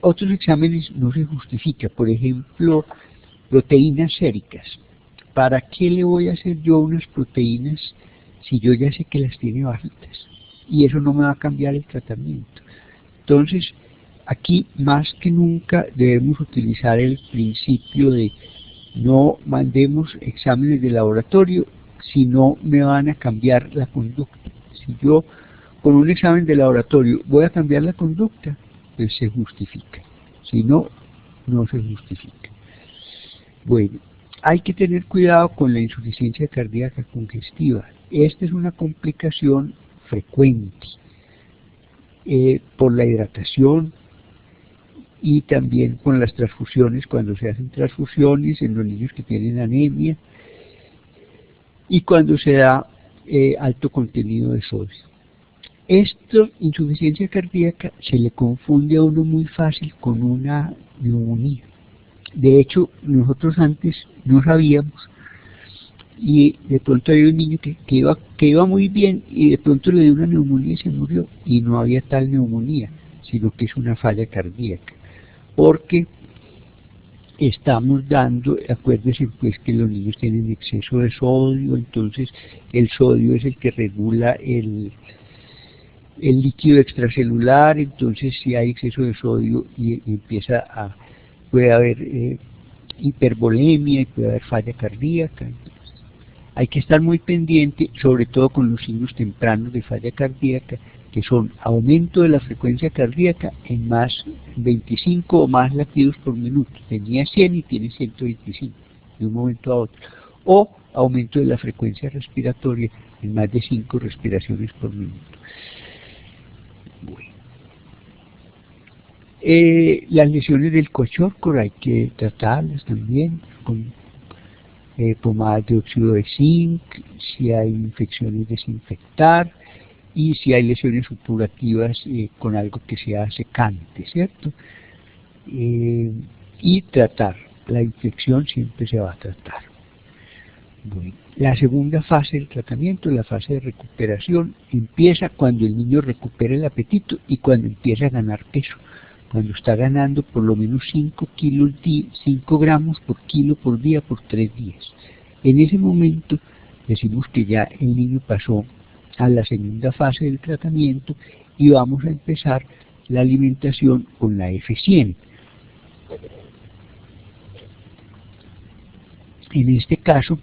otros exámenes no se justifica, por ejemplo, proteínas séricas. ¿Para qué le voy a hacer yo unas proteínas si yo ya sé que las tiene bajitas? Y eso no me va a cambiar el tratamiento. Entonces, aquí más que nunca debemos utilizar el principio de no mandemos exámenes de laboratorio si no me van a cambiar la conducta. Si yo con un examen de laboratorio voy a cambiar la conducta, pues se justifica. Si no, no se justifica. Bueno, hay que tener cuidado con la insuficiencia cardíaca congestiva. Esta es una complicación frecuente por la hidratación y también con las transfusiones, cuando se hacen transfusiones en los niños que tienen anemia y cuando se da alto contenido de sodio. Esta insuficiencia cardíaca se le confunde a uno muy fácil con una neumonía. De hecho, nosotros antes no sabíamos, y de pronto había un niño que iba muy bien y de pronto le dio una neumonía y se murió, y no había tal neumonía, sino que es una falla cardíaca, porque estamos dando, acuérdense pues que los niños tienen exceso de sodio, entonces el sodio es el que regula el líquido extracelular, entonces si hay exceso de sodio y puede haber hipervolemia y puede haber falla cardíaca. Entonces, hay que estar muy pendiente, sobre todo con los signos tempranos de falla cardíaca, que son aumento de la frecuencia cardíaca en más 25 o más latidos por minuto. Tenía 100 y tiene 125 de un momento a otro. O aumento de la frecuencia respiratoria en más de 5 respiraciones por minuto. Bueno. Las lesiones del kwashiorkor hay que tratarlas también con pomadas de óxido de zinc, si hay infecciones desinfectar, y si hay lesiones supurativas con algo que sea secante, ¿cierto? Y tratar, la infección siempre se va a tratar. Bueno, la segunda fase del tratamiento, la fase de recuperación, empieza cuando el niño recupera el apetito y cuando empieza a ganar peso. Cuando está ganando por lo menos 5 gramos por kilo por día por 3 días. En ese momento decimos que ya el niño pasó a la segunda fase del tratamiento y vamos a empezar la alimentación con la F100. En este caso,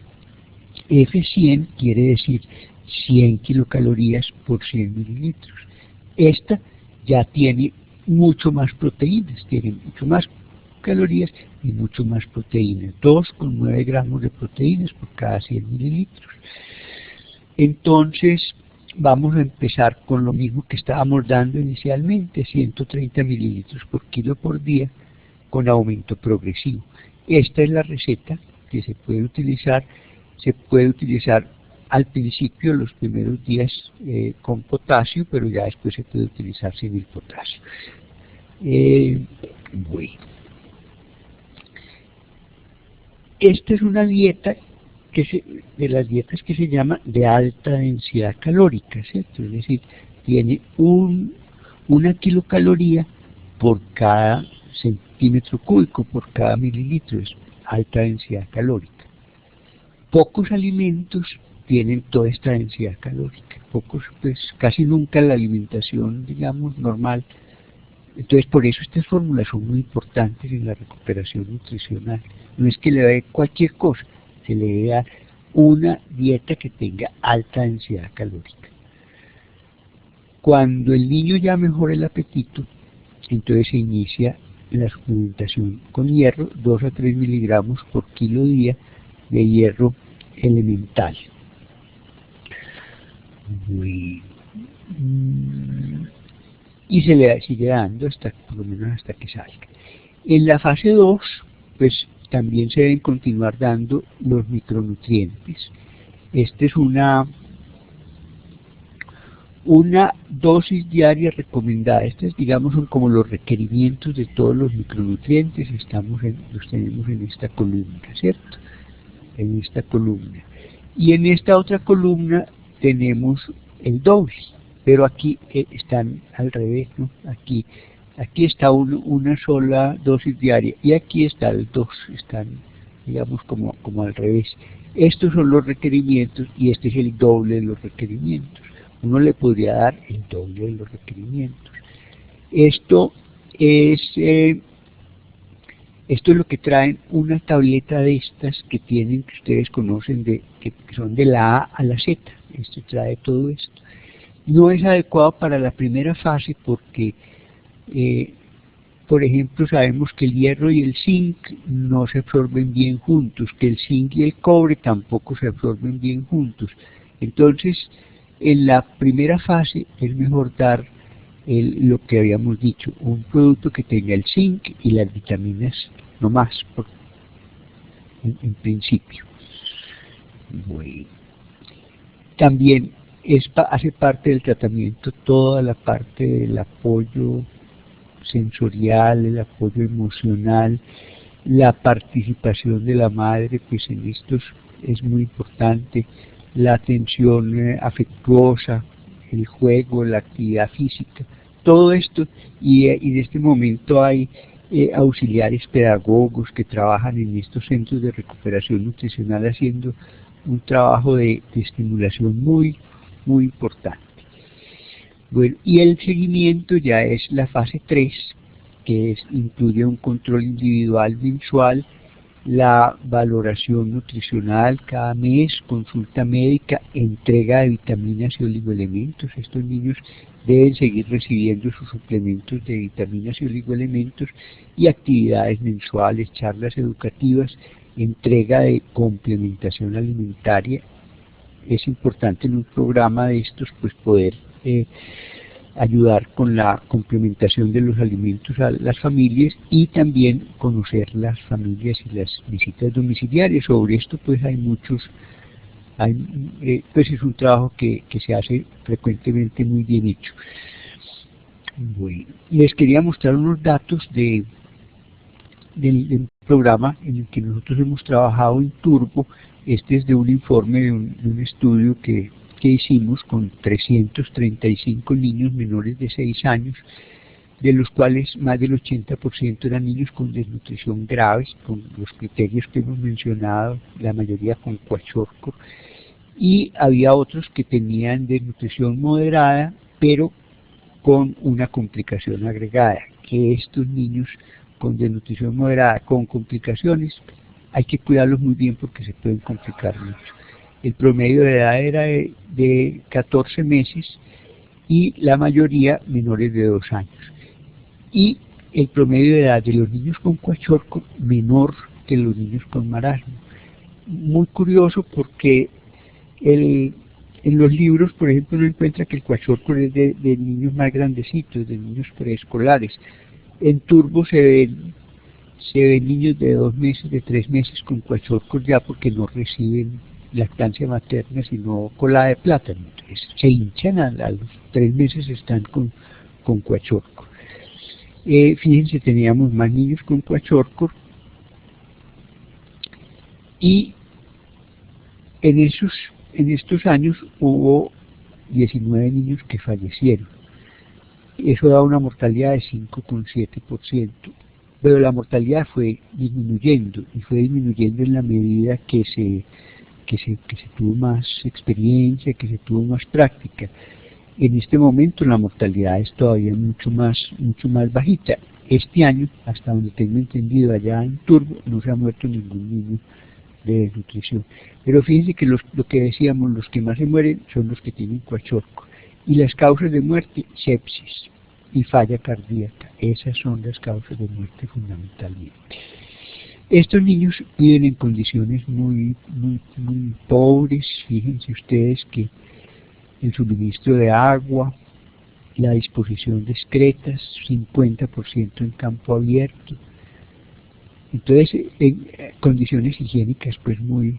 F100 quiere decir 100 kilocalorías por 100 mililitros. Esta ya tiene mucho más proteínas, tiene mucho más calorías y mucho más proteínas, 2,9 gramos de proteínas por cada 100 mililitros. Entonces vamos a empezar con lo mismo que estábamos dando inicialmente, 130 mililitros por kilo por día, con aumento progresivo. Esta es la receta que se puede utilizar al principio, los primeros días con potasio, pero ya después se puede utilizar sin el potasio. Bueno. Esta es una dieta de las dietas que se llama de alta densidad calórica, ¿cierto? Es decir, tiene una kilocaloría por cada centímetro cúbico, por cada mililitro, es alta densidad calórica. Pocos alimentos tienen toda esta densidad calórica, pocos, pues casi nunca la alimentación, digamos, normal. Entonces, por eso estas fórmulas son muy importantes en la recuperación nutricional. No es que le dé cualquier cosa, se le debe dar una dieta que tenga alta densidad calórica. Cuando el niño ya mejora el apetito, entonces se inicia la suplementación con hierro, 2 a 3 miligramos por kilo día de hierro elemental. Y se le sigue dando por lo menos hasta que salga. En la fase 2, pues también se deben continuar dando los micronutrientes. Esta es una dosis diaria recomendada. Estas, digamos, son como los requerimientos de todos los micronutrientes. Los tenemos en esta columna, ¿cierto? En esta columna. Y en esta otra columna tenemos el doble, pero aquí están al revés, ¿no? Aquí está una sola dosis diaria y aquí está el 2, están, digamos, como al revés. Estos son los requerimientos y este es el doble de los requerimientos. Uno le podría dar el doble de los requerimientos. Esto es lo que traen una tableta de estas que ustedes conocen, que son de la A a la Z. Esto trae todo esto. No es adecuado para la primera fase porque, por ejemplo, sabemos que el hierro y el zinc no se absorben bien juntos, que el zinc y el cobre tampoco se absorben bien juntos. Entonces, en la primera fase es mejor dar lo que habíamos dicho, un producto que tenga el zinc y las vitaminas no más, en principio. Bueno. También hace parte del tratamiento toda la parte del apoyo sensorial, el apoyo emocional, la participación de la madre, pues en estos es muy importante, la atención afectuosa, el juego, la actividad física, todo esto, y en este momento hay auxiliares pedagogos que trabajan en estos centros de recuperación nutricional haciendo un trabajo de estimulación muy importante. Bueno, y el seguimiento ya es la fase 3, que incluye un control individual mensual, la valoración nutricional cada mes, consulta médica, entrega de vitaminas y oligoelementos. Estos niños deben seguir recibiendo sus suplementos de vitaminas y oligoelementos, y actividades mensuales, charlas educativas, entrega de complementación alimentaria. Es importante en un programa de estos pues poder ayudar con la complementación de los alimentos a las familias, y también conocer las familias y las visitas domiciliarias. Sobre esto pues hay muchos, pues es un trabajo que se hace frecuentemente muy bien hecho. Bueno, les quería mostrar unos datos del programa en el que nosotros hemos trabajado en Turbo. Este es de un informe de un estudio que hicimos con 335 niños menores de 6 años, de los cuales más del 80% eran niños con desnutrición grave, con los criterios que hemos mencionado, la mayoría con kwashiorkor, y había otros que tenían desnutrición moderada, pero con una complicación agregada, que estos niños con desnutrición moderada, con complicaciones, hay que cuidarlos muy bien porque se pueden complicar mucho. El promedio de edad era de 14 meses y la mayoría menores de 2 años. Y el promedio de edad de los niños con kwashiorkor menor que los niños con marasmo. Muy curioso porque en los libros, por ejemplo, uno encuentra que el kwashiorkor es de niños más grandecitos, de niños preescolares. En Turbo se ven niños de 2 meses, de 3 meses con kwashiorkor ya porque no reciben lactancia materna sino cola de plátano. Entonces se hinchan a los 3 meses, están con kwashiorkor. Fíjense, teníamos más niños con kwashiorkor, y en estos años hubo 19 niños que fallecieron. Eso da una mortalidad de 5,7%, pero la mortalidad fue disminuyendo, y fue disminuyendo en la medida que se tuvo más experiencia, que se tuvo más práctica. En este momento la mortalidad es todavía mucho más bajita. Este año, hasta donde tengo entendido, allá en Turbo, no se ha muerto ningún niño de desnutrición. Pero fíjense que lo que decíamos, los que más se mueren son los que tienen kwashiorkor. Y las causas de muerte, sepsis y falla cardíaca. Esas son las causas de muerte fundamentalmente. Estos niños viven en condiciones muy pobres. Fíjense ustedes que el suministro de agua, la disposición de excretas, 50% en campo abierto. Entonces, en condiciones higiénicas pues muy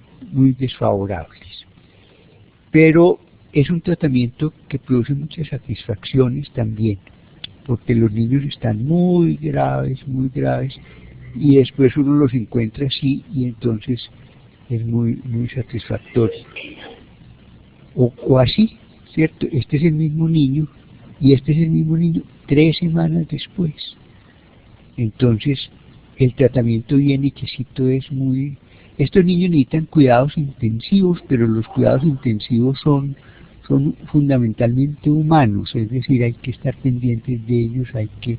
desfavorables. Pero es un tratamiento que produce muchas satisfacciones también, porque los niños están muy graves, y después uno los encuentra así, y entonces es muy satisfactorio. O así, ¿cierto? Este es el mismo niño, y este es el mismo niño 3 semanas después. Entonces, el tratamiento bien hechecito es muy... Estos niños necesitan cuidados intensivos, pero los cuidados intensivos son fundamentalmente humanos, es decir, hay que estar pendientes de ellos, hay que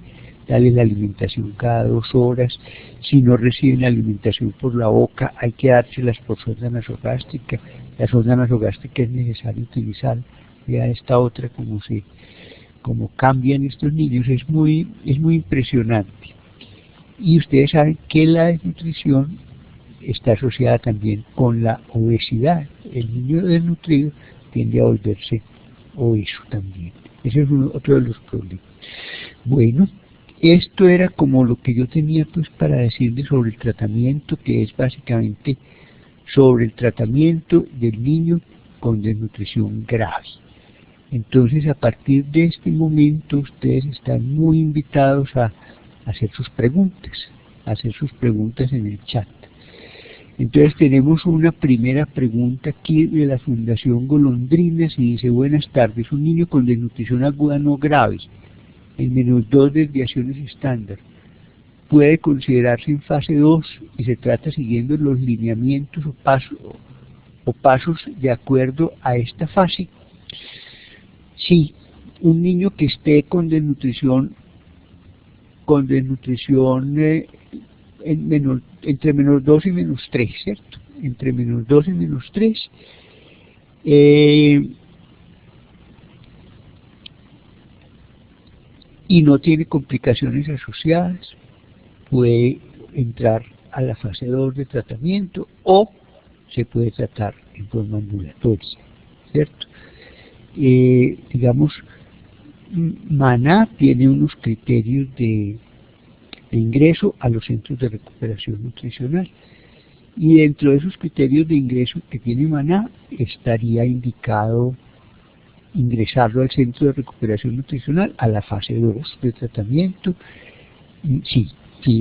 darles la alimentación cada 2 horas. Si no reciben alimentación por la boca, hay que dárselas por sonda nasogástrica. La sonda nasogástrica es necesario utilizar. Ya esta otra, como cambian estos niños, es muy impresionante. Y ustedes saben que la desnutrición está asociada también con la obesidad. El niño desnutrido tiende a volverse obeso también. Ese es otro de los problemas. Bueno, esto era como lo que yo tenía pues para decirles sobre el tratamiento, que es básicamente sobre el tratamiento del niño con desnutrición grave. Entonces, a partir de este momento, ustedes están muy invitados a hacer sus preguntas en el chat. Entonces tenemos una primera pregunta aquí de la Fundación Golondrinas y dice: buenas tardes, un niño con desnutrición aguda no grave, en -2 desviaciones estándar, ¿puede considerarse en fase 2 y se trata siguiendo los lineamientos o pasos de acuerdo a esta fase? Sí, un niño que esté con desnutrición entre -2 y -3, ¿cierto? Entre -2 y -3, y no tiene complicaciones asociadas, puede entrar a la fase 2 de tratamiento o se puede tratar en forma ambulatoria, ¿cierto? Digamos, Maná tiene unos criterios de ingreso a los centros de recuperación nutricional, y dentro de esos criterios de ingreso que tiene Maná estaría indicado ingresarlo al centro de recuperación nutricional a la fase 2 de tratamiento. Sí,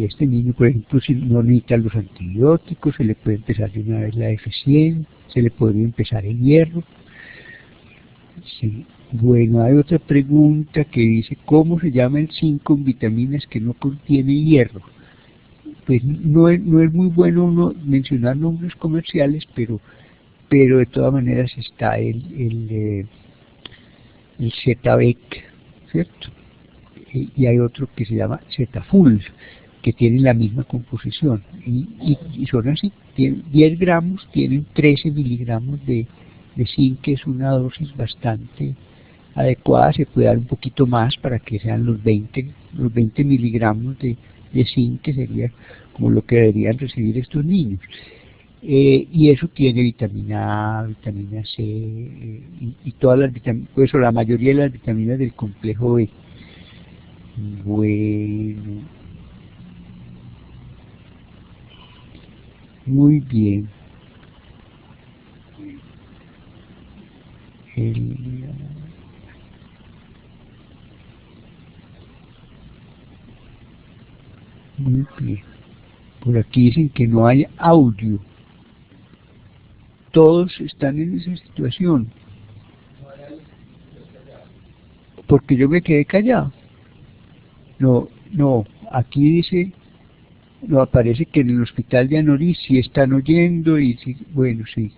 este niño, por ejemplo, si no necesita los antibióticos, se le puede empezar de una vez la F100, se le podría empezar el hierro. Sí. Bueno, hay otra pregunta que dice: ¿cómo se llama el zinc con vitaminas que no contiene hierro? Pues no es muy bueno uno mencionar nombres comerciales, pero de todas maneras está el Zetabec, ¿cierto? Y hay otro que se llama Zetaful, que tienen la misma composición, y son así, tienen 10 gramos, tienen 13 miligramos de zinc, que es una dosis bastante adecuada. Se puede dar un poquito más para que sean los 20 miligramos de zinc, que sería como lo que deberían recibir estos niños. Y eso tiene vitamina A, vitamina C, y todas las vitaminas, pues, o la mayoría de las vitaminas del complejo B. Bueno, muy bien. Muy bien. Por aquí dicen que no hay audio. Todos están en esa situación. Porque yo me quedé callado. No, aquí dice, no, aparece que en el hospital de Anorí sí están oyendo, y sí, bueno, sí.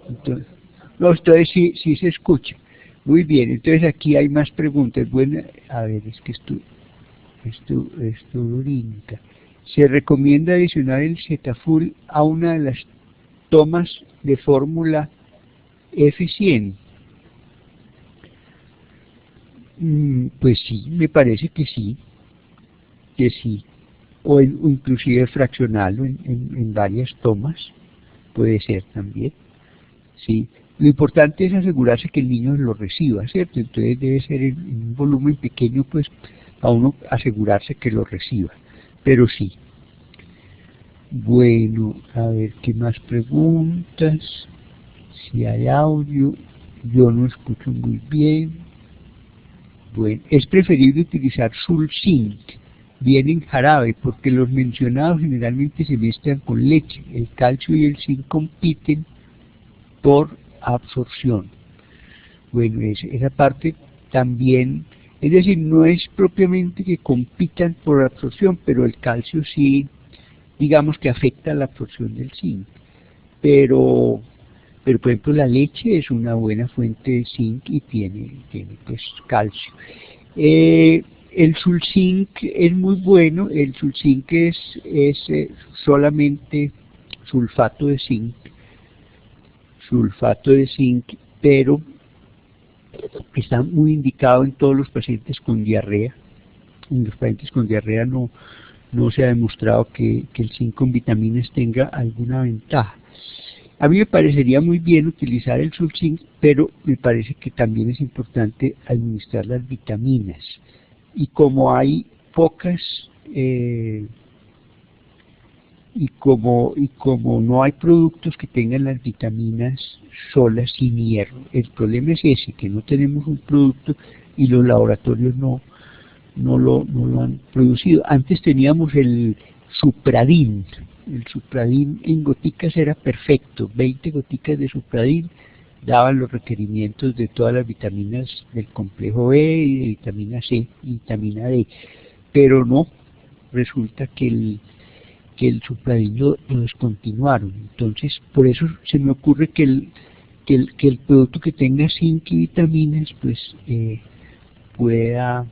Entonces sí se escucha. Muy bien, entonces aquí hay más preguntas. Bueno, a ver, es que esto brinca. Se recomienda adicionar el Zetaful a una de las tomas de fórmula F100. Pues sí, me parece que sí, o inclusive fraccionarlo en varias tomas, puede ser también, sí. Lo importante es asegurarse que el niño lo reciba, ¿cierto? Entonces debe ser en un volumen pequeño, pues, a uno asegurarse que lo reciba, pero sí. Bueno, a ver, ¿qué más preguntas? Si hay audio, yo no escucho muy bien. Bueno, es preferible utilizar Sulzinc, bien en jarabe, porque los mencionados generalmente se mezclan con leche. El calcio y el zinc compiten por absorción. Bueno, esa parte también, es decir, no es propiamente que compitan por absorción, pero el calcio sí, digamos que afecta la absorción del zinc. Pero por ejemplo, la leche es una buena fuente de zinc y tiene pues calcio. El Sulzinc es muy bueno. El Sulzinc es solamente sulfato de zinc, pero está muy indicado en todos los pacientes con diarrea. En los pacientes con diarrea no se ha demostrado que el zinc con vitaminas tenga alguna ventaja. A mí me parecería muy bien utilizar el Sulzinc, pero me parece que también es importante administrar las vitaminas. Y como hay pocas y como no hay productos que tengan las vitaminas solas sin hierro, el problema es ese, que no tenemos un producto y los laboratorios no lo han producido. Antes teníamos el Supradin. El Supradin en goticas era perfecto, 20 goticas de Supradin daban los requerimientos de todas las vitaminas del complejo B y de vitamina C y vitamina D, pero no, resulta que el Supradin lo descontinuaron. Entonces, por eso se me ocurre que el producto que tenga zinc y vitaminas pues pueda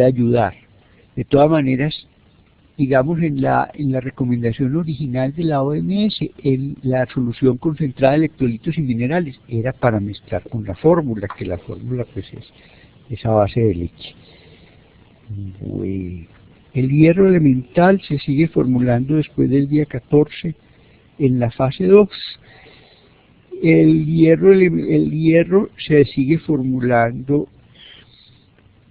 ayudar. De todas maneras, digamos, en la recomendación original de la OMS, la solución concentrada de electrolitos y minerales era para mezclar con la fórmula, que la fórmula pues es a base de leche. Bueno, el hierro elemental se sigue formulando después del día 14 en la fase 2. El hierro se sigue formulando.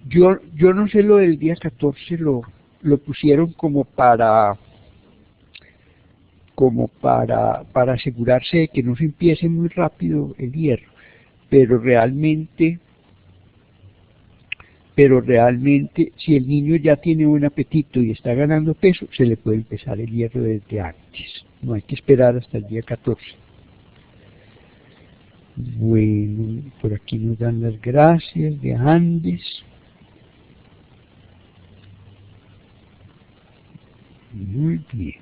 Yo no sé, lo del día 14 lo pusieron como para asegurarse de que no se empiece muy rápido el hierro, pero realmente si el niño ya tiene un apetito y está ganando peso, se le puede empezar el hierro desde antes, no hay que esperar hasta el día 14. Bueno, por aquí nos dan las gracias de Andes. Muy bien.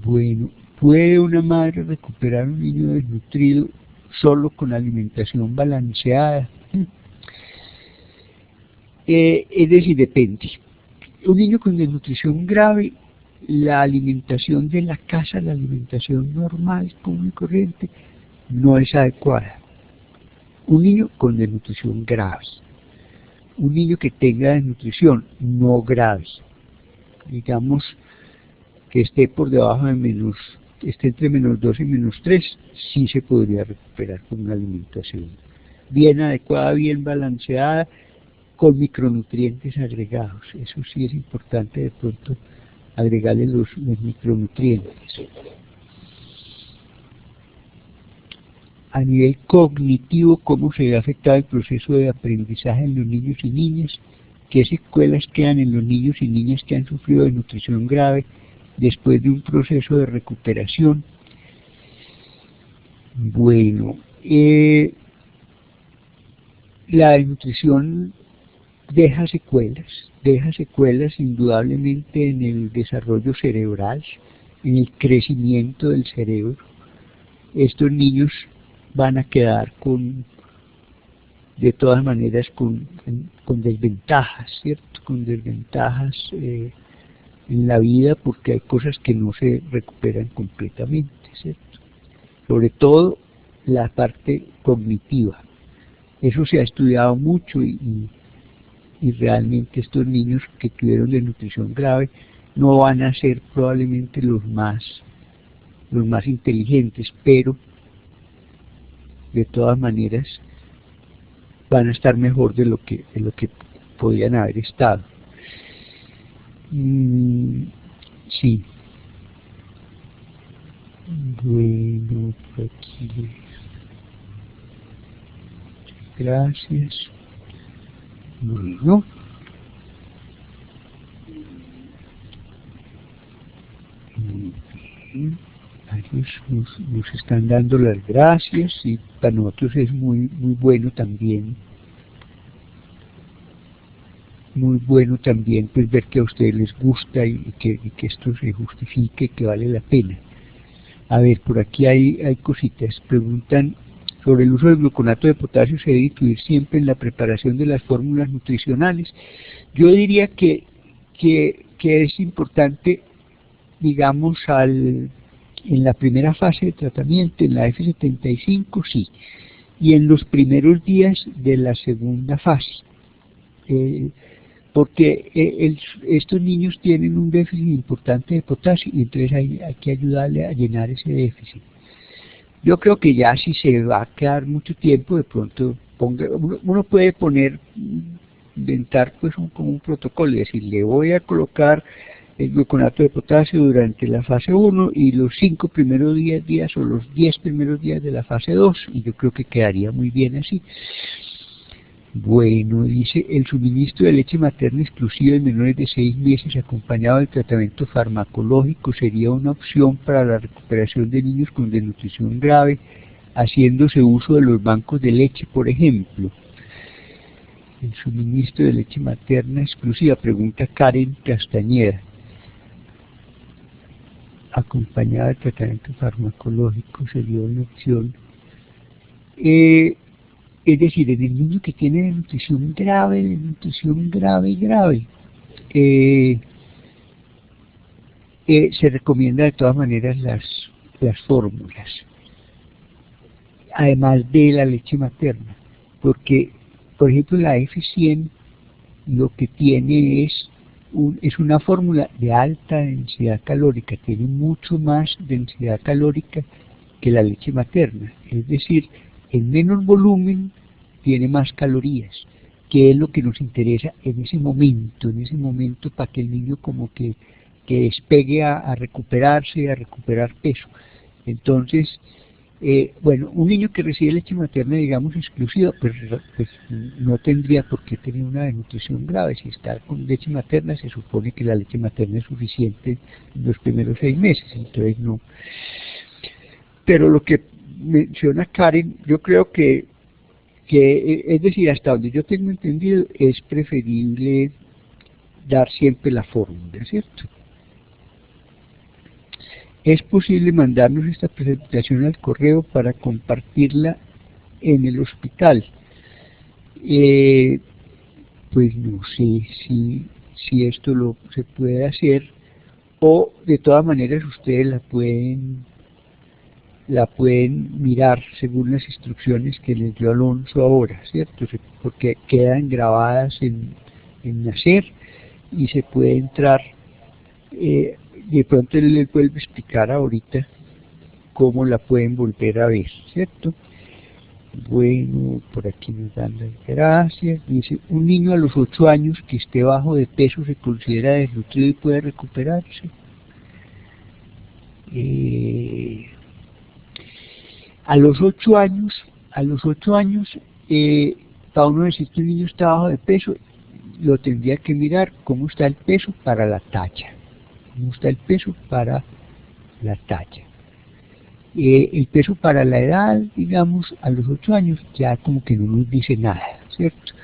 Bueno, ¿puede una madre recuperar un niño desnutrido solo con alimentación balanceada? Es decir, depende. Un niño con desnutrición grave, la alimentación de la casa, la alimentación normal, común y corriente, no es adecuada. Un niño con desnutrición grave, un niño que tenga desnutrición no grave, digamos que esté por debajo de esté entre -2 y -3, sí se podría recuperar con una alimentación bien adecuada, bien balanceada, con micronutrientes agregados. Eso sí es importante de pronto agregarle los micronutrientes. A nivel cognitivo, ¿cómo se ve afectado el proceso de aprendizaje en los niños y niñas? ¿Qué secuelas quedan en los niños y niñas que han sufrido de nutrición grave después de un proceso de recuperación? Bueno, la desnutrición deja secuelas indudablemente en el desarrollo cerebral, en el crecimiento del cerebro. Estos niños van a quedar de todas maneras con desventajas, ¿cierto? Con desventajas en la vida, porque hay cosas que no se recuperan completamente, ¿cierto? Sobre todo la parte cognitiva. Eso se ha estudiado mucho y realmente estos niños que tuvieron desnutrición grave no van a ser probablemente los más inteligentes, pero de todas maneras van a estar mejor de lo que podían haber estado. Sí. Bueno, por aquí. Gracias. Bueno. Muy bien. Ellos nos están dando las gracias y para nosotros es muy bueno también. Muy bueno también pues ver que a ustedes les gusta y que esto se justifique, que vale la pena. A ver, por aquí hay cositas. Preguntan sobre el uso del gluconato de potasio. ¿Se debe incluir siempre en la preparación de las fórmulas nutricionales? Yo diría que es importante, digamos, en la primera fase de tratamiento, en la F75, sí, y en los primeros días de la segunda fase, porque estos niños tienen un déficit importante de potasio y entonces hay que ayudarle a llenar ese déficit. Yo creo que ya si se va a quedar mucho tiempo, de pronto uno puede inventar pues como un protocolo, es decir, le voy a colocar el gluconato de potasio durante la fase 1 y los 5 primeros días o los 10 primeros días de la fase 2, y yo creo que quedaría muy bien así. Bueno, dice, el suministro de leche materna exclusiva en menores de 6 meses acompañado del tratamiento farmacológico sería una opción para la recuperación de niños con desnutrición grave, haciéndose uso de los bancos de leche, por ejemplo. El suministro de leche materna exclusiva, pregunta Karen Castañeda, acompañada del tratamiento farmacológico sería una opción. Es decir, en el niño que tiene desnutrición grave, se recomienda de todas maneras las fórmulas, además de la leche materna, porque, por ejemplo, la F100 lo que tiene es una fórmula de alta densidad calórica, tiene mucho más densidad calórica que la leche materna, es decir, en menos volumen tiene más calorías, que es lo que nos interesa en ese momento para que el niño como que despegue a recuperarse, a recuperar peso. Entonces, bueno, un niño que recibe leche materna, digamos, exclusiva, pues no tendría por qué tener una desnutrición grave. Si está con leche materna, se supone que la leche materna es suficiente en los primeros 6 meses, entonces no. Pero lo que menciona Karen, yo creo que es decir, hasta donde yo tengo entendido, es preferible dar siempre la fórmula, ¿cierto? ¿Es posible mandarnos esta presentación al correo para compartirla en el hospital? Pues no sé si esto se puede hacer, o de todas maneras ustedes la pueden mirar según las instrucciones que les dio Alonso ahora, ¿cierto? Porque quedan grabadas en Nacer y se puede entrar. De pronto él les vuelve a explicar ahorita cómo la pueden volver a ver, ¿cierto? Bueno, por aquí nos dan las gracias. Dice, un niño a los 8 años que esté bajo de peso se considera desnutrido y puede recuperarse. A los 8 años, para uno decir que un niño está bajo de peso, lo tendría que mirar cómo está el peso para la talla. El peso para la edad, digamos, a los 8 años, ya como que no nos dice nada, ¿cierto?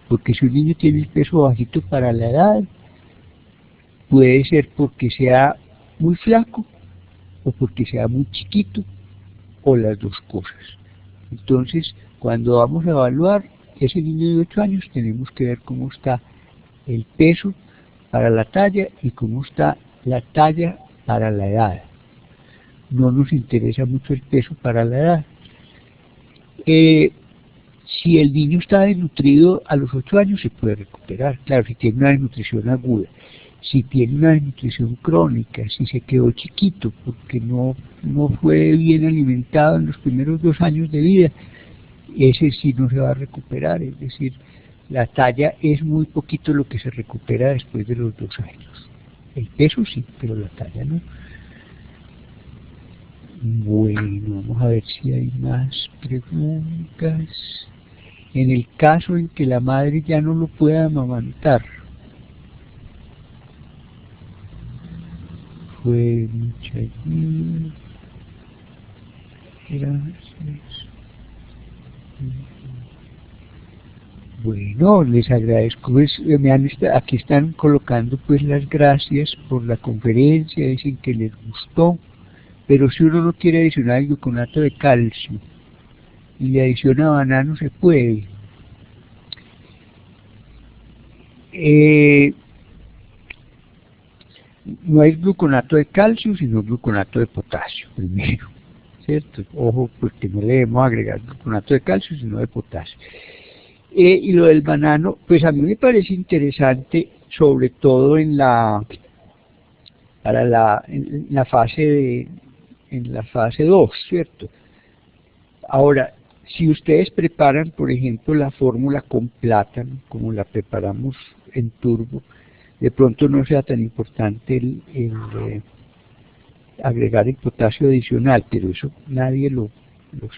Porque si un niño tiene el peso bajito para la edad, puede ser porque sea muy flaco o porque sea muy chiquito, o las dos cosas. Entonces, cuando vamos a evaluar ese niño de 8 años, tenemos que ver cómo está el peso para la talla y cómo está la talla para la edad. No nos interesa mucho el peso para la edad. Si el niño está desnutrido a los 8 años, se puede recuperar. Claro, si tiene una desnutrición aguda. Si tiene una desnutrición crónica, si se quedó chiquito porque no fue bien alimentado en los primeros 2 años de vida, ese sí no se va a recuperar. Es decir, la talla es muy poquito lo que se recupera después de los 2 años. El peso sí, pero la talla no. Bueno, vamos a ver si hay más preguntas. En el caso en que la madre ya no lo pueda amamantar, fue mucha ayuda. Gracias. Bueno, les agradezco. Pues, aquí están colocando pues las gracias por la conferencia, dicen que les gustó, pero si uno no quiere adicionar el gluconato de calcio y le adiciona banano, se puede. No hay gluconato de calcio, sino gluconato de potasio, primero, ¿cierto? Ojo, porque no le debemos agregar gluconato de calcio, sino de potasio. Y lo del banano, pues a mí me parece interesante, sobre todo en la fase 2, ¿cierto? Ahora, si ustedes preparan, por ejemplo, la fórmula con plátano, como la preparamos en turbo, de pronto no sea tan importante agregar el potasio adicional, pero eso nadie lo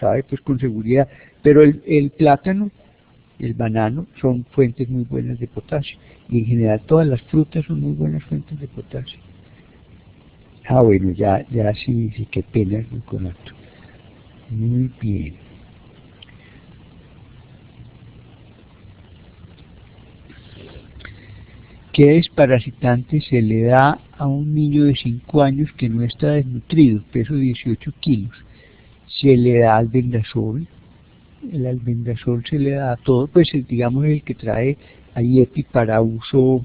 sabe pues con seguridad. Pero el plátano, el banano, son fuentes muy buenas de potasio, y en general todas las frutas son muy buenas fuentes de potasio. Ah, bueno, ya sí, qué pena el gluconato. Muy bien. ¿Qué desparasitante se le da a un niño de 5 años que no está desnutrido, peso 18 kilos? Se le da albendazol. El albendazol se le da a todo, pues digamos el que trae IEPI para uso,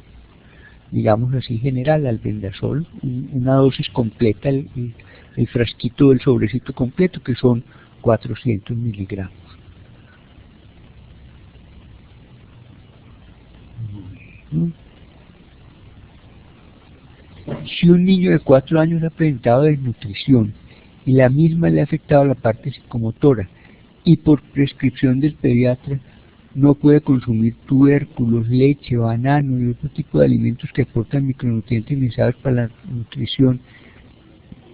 digamos así, general, albendazol, una dosis completa, el frasquito del sobrecito completo, que son 400 miligramos. Si un niño de 4 años ha presentado desnutrición y la misma le ha afectado la parte psicomotora y por prescripción del pediatra no puede consumir tubérculos, leche, banano y otro tipo de alimentos que aportan micronutrientes necesarios para la nutrición,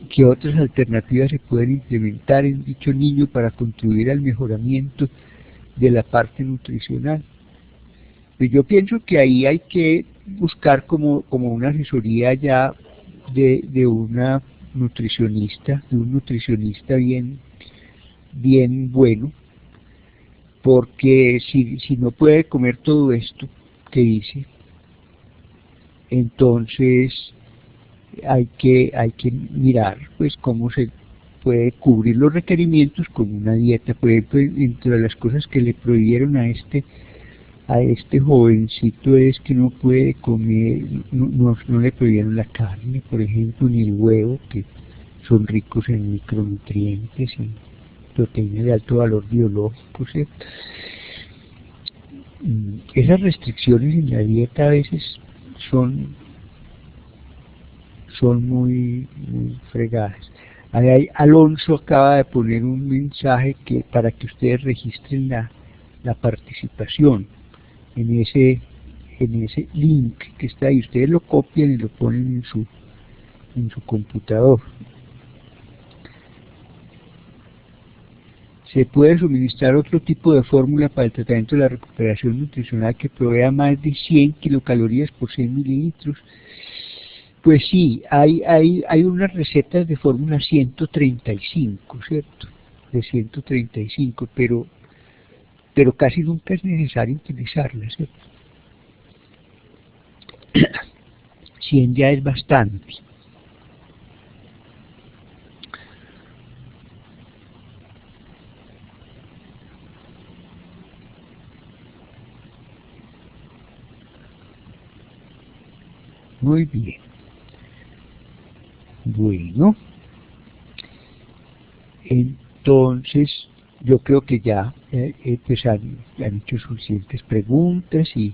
¿qué otras alternativas se pueden implementar en dicho niño para contribuir al mejoramiento de la parte nutricional? Pues yo pienso que ahí hay que buscar como una asesoría ya de una nutricionista, de un nutricionista bien bueno, porque si no puede comer todo esto que dice, entonces hay que mirar pues cómo se puede cubrir los requerimientos con una dieta. Por ejemplo, entre las cosas que le prohibieron a este jovencito es que no puede comer, no le prohibieron la carne, por ejemplo, ni el huevo, que son ricos en micronutrientes y proteínas de alto valor biológico, ¿cierto? Esas restricciones en la dieta a veces son muy fregadas. Ahí Alonso acaba de poner un mensaje para que ustedes registren la participación en ese link que está ahí. Ustedes lo copian y lo ponen en su computador. Se puede suministrar otro tipo de fórmula para el tratamiento de la recuperación nutricional que provea más de 100 kilocalorías por 100 mililitros. Pues sí, hay unas recetas de fórmula 135, ¿cierto? De 135, pero casi nunca es necesario utilizarlas, ¿cierto? 100 ya es bastante. Muy bien. Bueno, entonces yo creo que ya pues han hecho suficientes preguntas y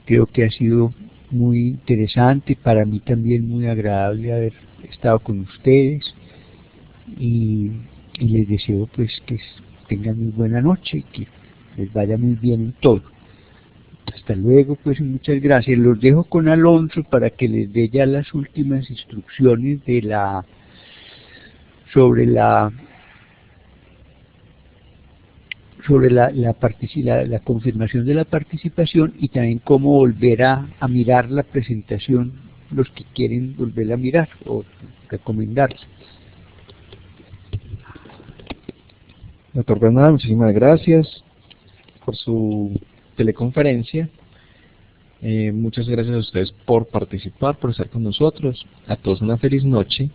creo que ha sido muy interesante, para mí también muy agradable haber estado con ustedes y les deseo pues que tengan muy buena noche y que les vaya muy bien en todo. Hasta luego, pues, muchas gracias. Los dejo con Alonso para que les dé ya las últimas instrucciones sobre la confirmación de la participación y también cómo volver a mirar la presentación, los que quieren volverla a mirar o recomendarla. Doctor Bernal, muchísimas gracias por su teleconferencia. Muchas gracias a ustedes por participar, por estar con nosotros. A todos una feliz noche